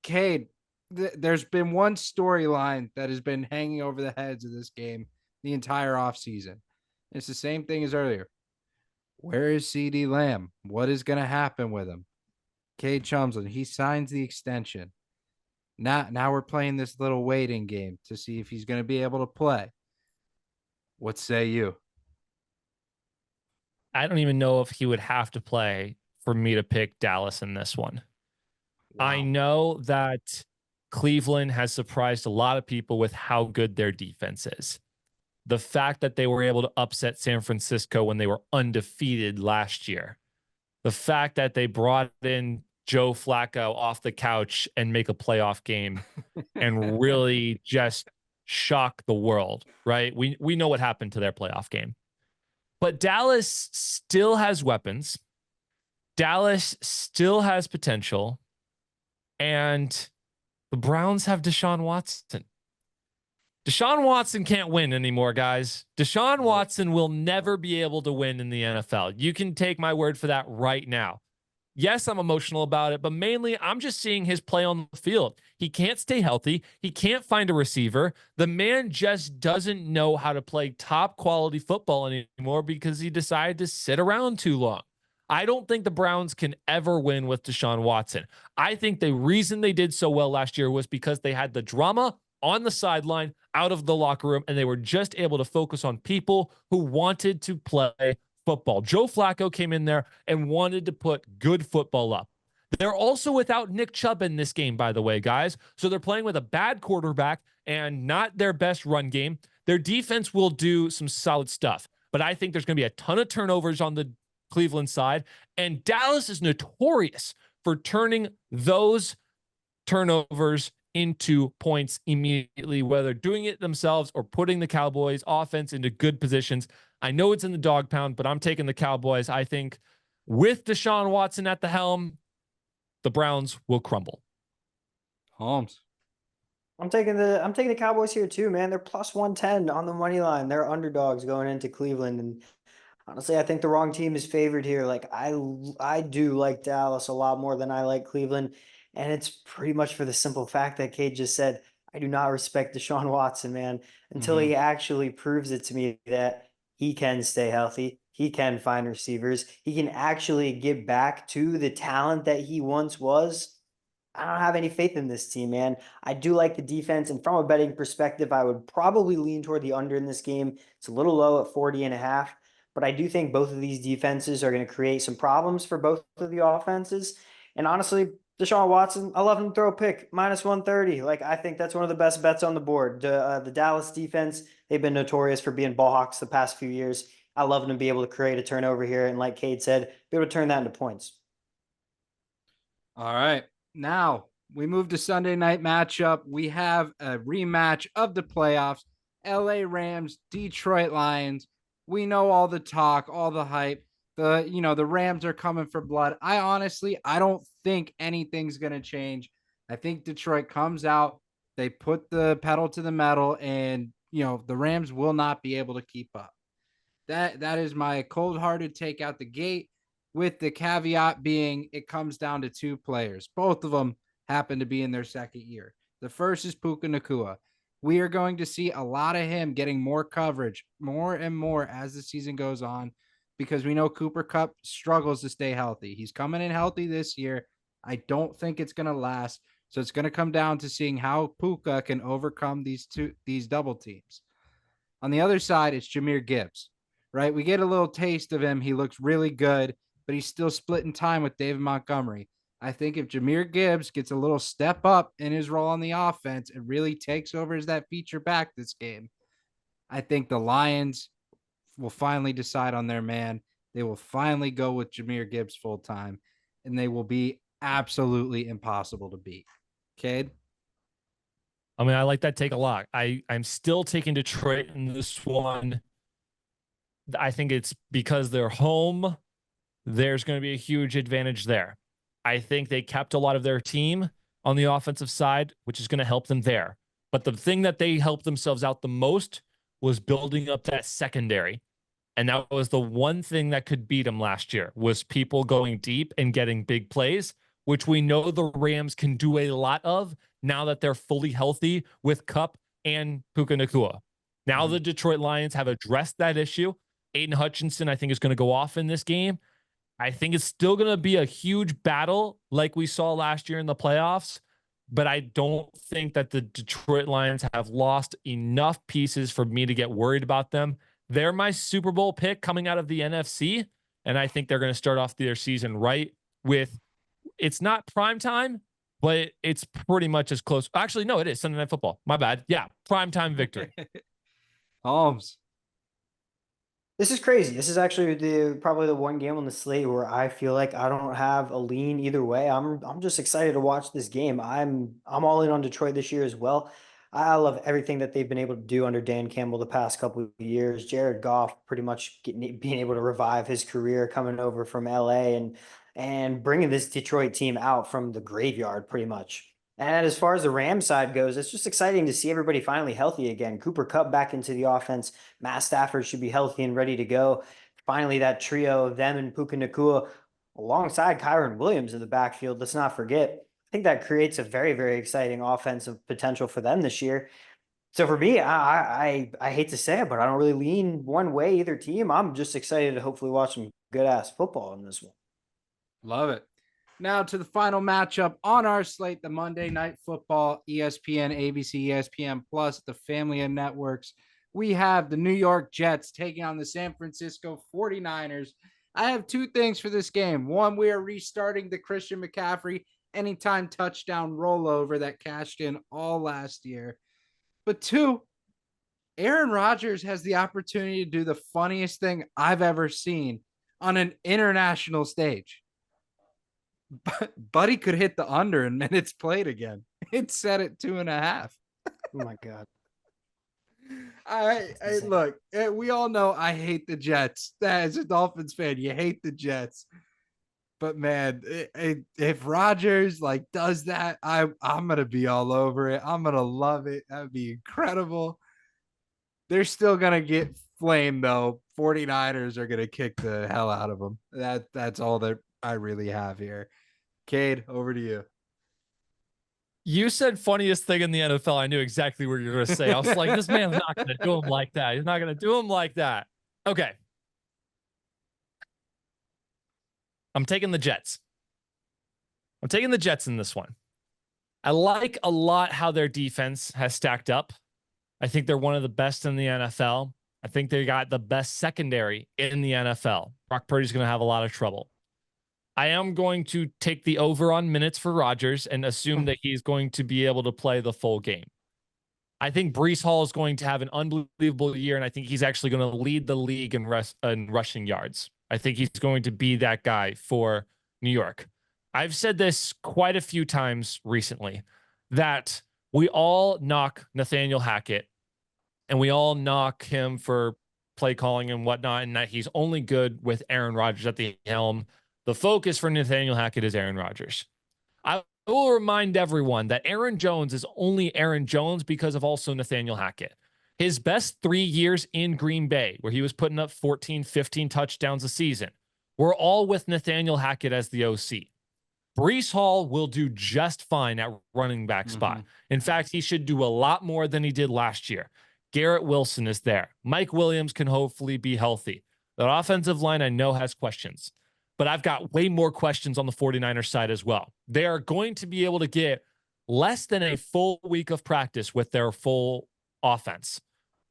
Cade, there's been one storyline that has been hanging over the heads of this game the entire offseason. It's the same thing as earlier. Where is CD Lamb? What is going to happen with him? Cade Tjomsland, he signs the extension. Now we're playing this little waiting game to see if he's going to be able to play. What say you? I don't even know if he would have to play for me to pick Dallas in this one. Wow. I know that Cleveland has surprised a lot of people with how good their defense is. The fact that they were able to upset San Francisco when they were undefeated last year. The fact that they brought in Joe Flacco off the couch and make a playoff game and really just shock the world, right? We know what happened to their playoff game. But Dallas still has weapons. Dallas still has potential. And the Browns have Deshaun Watson. Deshaun Watson can't win anymore, guys. Deshaun Watson will never be able to win in the NFL. You can take my word for that right now. Yes, I'm emotional about it, but mainly I'm just seeing his play on the field. He can't stay healthy. He can't find a receiver. The man just doesn't know how to play top quality football anymore because he decided to sit around too long. I don't think the Browns can ever win with Deshaun Watson. I think the reason they did so well last year was because they had the drama on the sideline, out of the locker room, and they were just able to focus on people who wanted to play football. Joe Flacco came in there and wanted to put good football up. They're also without Nick Chubb in this game, by the way, guys. So they're playing with a bad quarterback and not their best run game. Their defense will do some solid stuff, but I think there's going to be a ton of turnovers on the Cleveland side, and Dallas is notorious for turning those turnovers into points immediately, whether doing it themselves or putting the Cowboys offense into good positions. I know it's in the dog pound, but I'm taking the Cowboys. I think with Deshaun Watson at the helm, the Browns will crumble. Holmes. I'm taking the Cowboys here too, man. They're plus 110 on the money line. They're underdogs going into Cleveland, and honestly, I think the wrong team is favored here. Like I do like Dallas a lot more than I like Cleveland, and it's pretty much for the simple fact that Cade just said, I do not respect Deshaun Watson, man, until Mhm. he actually proves it to me that he can stay healthy, he can find receivers, he can actually get back to the talent that he once was. I don't have any faith in this team, man. I do like the defense, and from a betting perspective, I would probably lean toward the under in this game. It's a little low at 40.5, but I do think both of these defenses are going to create some problems for both of the offenses. And honestly, Deshaun Watson, I love him to throw a pick, minus 130. Like, I think that's one of the best bets on the board. The Dallas defense, they've been notorious for being ball hawks the past few years. I love them to be able to create a turnover here, and like Cade said, be able to turn that into points. All right. Now we move to Sunday night matchup. We have a rematch of the playoffs. LA Rams, Detroit Lions. We know all the talk, all the hype. The Rams are coming for blood. I don't think anything's going to change. I think Detroit comes out, they put the pedal to the metal, and the Rams will not be able to keep up. That is my cold-hearted take out the gate, with the caveat being it comes down to two players. Both of them happen to be in their second year. The first is Puka Nacua. We are going to see a lot of him getting more coverage, more and more as the season goes on, because we know Cooper Kupp struggles to stay healthy. He's coming in healthy this year. I don't think it's going to last. So it's going to come down to seeing how Puka can overcome these double teams. On the other side, it's Jahmyr Gibbs, right? We get a little taste of him. He looks really good, but he's still splitting time with David Montgomery. I think if Jahmyr Gibbs gets a little step up in his role on the offense and really takes over as that feature back this game, I think the Lions will finally decide on their man. They will finally go with Jahmyr Gibbs full time, and they will be absolutely impossible to beat. Cade? I mean, I like that take a lot. I'm still taking Detroit in this one. I think it's because they're home. There's going to be a huge advantage there. I think they kept a lot of their team on the offensive side, which is going to help them there. But the thing that they helped themselves out the most was building up that secondary. And that was the one thing that could beat them last year, was people going deep and getting big plays, which we know the Rams can do a lot of now that they're fully healthy with Kupp and Puka Nacua. Now the Detroit Lions have addressed that issue. Aiden Hutchinson, I think, is going to go off in this game. I think it's still going to be a huge battle like we saw last year in the playoffs, but I don't think that the Detroit Lions have lost enough pieces for me to get worried about them. They're my Super Bowl pick coming out of the NFC, and I think they're going to start off their season right with, it's not prime time, but it's pretty much as close. Actually, no, it is Sunday Night Football. My bad. Yeah, prime time victory. Holmes. This is crazy. This is actually probably the one game on the slate where I feel like I don't have a lean either way. I'm just excited to watch this game. I'm all in on Detroit this year as well. I love everything that they've been able to do under Dan Campbell the past couple of years. Jared Goff pretty much being able to revive his career coming over from LA and bringing this Detroit team out from the graveyard pretty much. And as far as the Rams side goes, it's just exciting to see everybody finally healthy again. Cooper Kupp back into the offense. Matt Stafford should be healthy and ready to go. Finally, that trio of them and Puka Nacua alongside Kyron Williams in the backfield. Let's not forget. I think that creates a very, very exciting offensive potential for them this year. So for me, I hate to say it, but I don't really lean one way either team. I'm just excited to hopefully watch some good ass football in this one. Love it. Now to the final matchup on our slate, the Monday Night Football, ESPN, ABC, ESPN Plus, the family of networks. We have the New York Jets taking on the San Francisco 49ers. I have two things for this game. One, we are restarting the Christian McCaffrey anytime touchdown rollover that cashed in all last year. But two, Aaron Rodgers has the opportunity to do the funniest thing I've ever seen on an international stage. Buddy could hit the under in minutes played again. It's set at 2.5. Oh my God. I look, we all know I hate the Jets. As a Dolphins fan, you hate the Jets. But man, if Rodgers like does that, I'm gonna be all over it. I'm gonna love it. That'd be incredible. They're still gonna get flamed though. 49ers are gonna kick the hell out of them. That's all that I really have here. Cade, over to you. You said funniest thing in the NFL. I knew exactly what you were going to say. I was like, this man's not going to do him like that. He's not going to do him like that. Okay. I'm taking the Jets. I'm taking the Jets in this one. I like a lot how their defense has stacked up. I think they're one of the best in the NFL. I think they got the best secondary in the NFL. Brock Purdy's going to have a lot of trouble. I am going to take the over on minutes for Rodgers and assume that he's going to be able to play the full game. I think Breece Hall is going to have an unbelievable year, and I think he's actually going to lead the league in rushing yards. I think he's going to be that guy for New York. I've said this quite a few times recently, that we all knock Nathaniel Hackett, and we all knock him for play calling and whatnot, and that he's only good with Aaron Rodgers at the helm. The focus for Nathaniel Hackett is Aaron Rodgers. I will remind everyone that Aaron Jones is only Aaron Jones because of also Nathaniel Hackett. His best 3 years in Green Bay, where he was putting up 14, 15 touchdowns a season, were all with Nathaniel Hackett as the OC. Breece Hall will do just fine at running back spot. In fact, he should do a lot more than he did last year. Garrett Wilson is there. Mike Williams can hopefully be healthy. The offensive line I know has questions, but I've got way more questions on the 49ers side as well. They are going to be able to get less than a full week of practice with their full offense,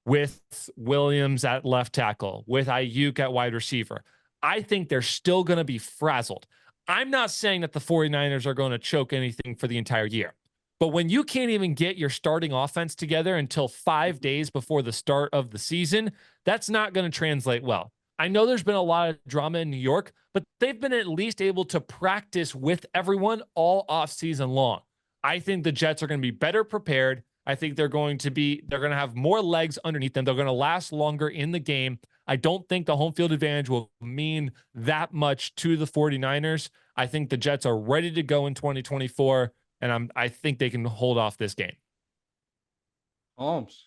with Williams at left tackle, with Ayuk at wide receiver. I think they're still going to be frazzled. I'm not saying that the 49ers are going to choke anything for the entire year, but when you can't even get your starting offense together until 5 days before the start of the season, that's not going to translate well. I know there's been a lot of drama in New York, but they've been at least able to practice with everyone all offseason long. I think the Jets are going to be better prepared. I think they're going to have more legs underneath them. They're going to last longer in the game. I don't think the home field advantage will mean that much to the 49ers. I think the Jets are ready to go in 2024, and I think they can hold off this game. Holmes.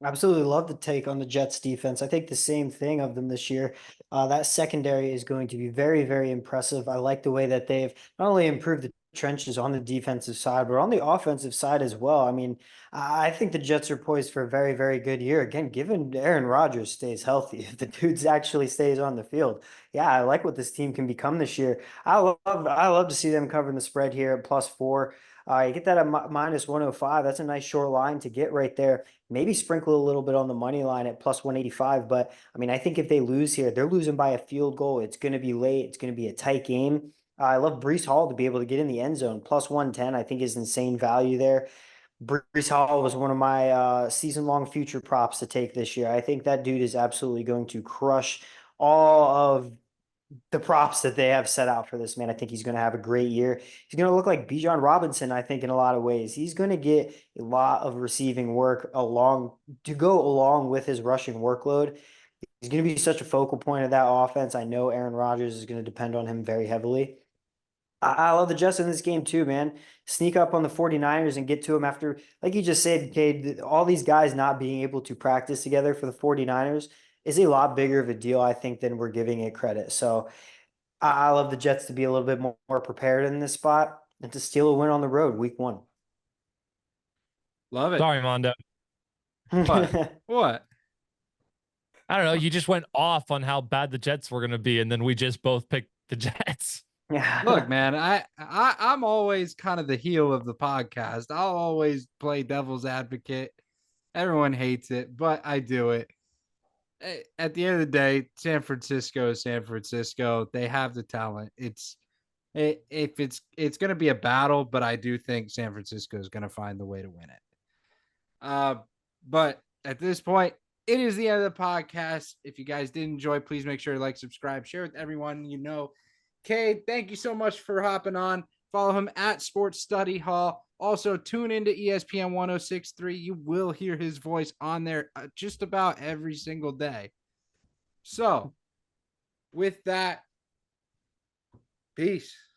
Absolutely love the take on the Jets defense. I think the same thing of them this year. That secondary is going to be very, very impressive. I like the way that they've not only improved the trenches on the defensive side, but on the offensive side as well. I mean, I think the Jets are poised for a very, very good year. Again, given Aaron Rodgers stays healthy, if the dude actually stays on the field. Yeah, I like what this team can become this year. I love to see them covering the spread here at +4. You get that at -105. That's a nice short line to get right there. Maybe sprinkle a little bit on the money line at +185. But I mean, I think if they lose here, they're losing by a field goal. It's going to be late. It's going to be a tight game. I love Breece Hall to be able to get in the end zone. +110, I think, is insane value there. Breece Hall was one of my season-long future props to take this year. I think that dude is absolutely going to crush all of the props that they have set out for this man. I think he's going to have a great year. He's going to look like Bijan Robinson, I think, in a lot of ways. He's going to get a lot of receiving work to go along with his rushing workload. He's going to be such a focal point of that offense. I know Aaron Rodgers is going to depend on him very heavily. I love the Jets in this game too, man. Sneak up on the 49ers and get to them after, like you just said, Cade, all these guys not being able to practice together for the 49ers is a lot bigger of a deal, I think, than we're giving it credit. So I love the Jets to be a little bit more prepared in this spot and to steal a win on the road week 1. Love it. Sorry, Mondo. What? I don't know. You just went off on how bad the Jets were going to be, and then we just both picked the Jets. Yeah. Look, man, I'm always kind of the heel of the podcast. I'll always play devil's advocate. Everyone hates it, but I do it. At the end of the day, San Francisco is San Francisco. They have the talent. It's going to be a battle, but I do think San Francisco is going to find the way to win it. But at this point, it is the end of the podcast. If you guys did enjoy, please make sure to like, subscribe, share with everyone you know. Cade, thank you so much for hopping on. Follow him at SportsStudyHall. Also, tune into ESPN 106.3. You will hear his voice on there just about every single day. So, with that, Peace.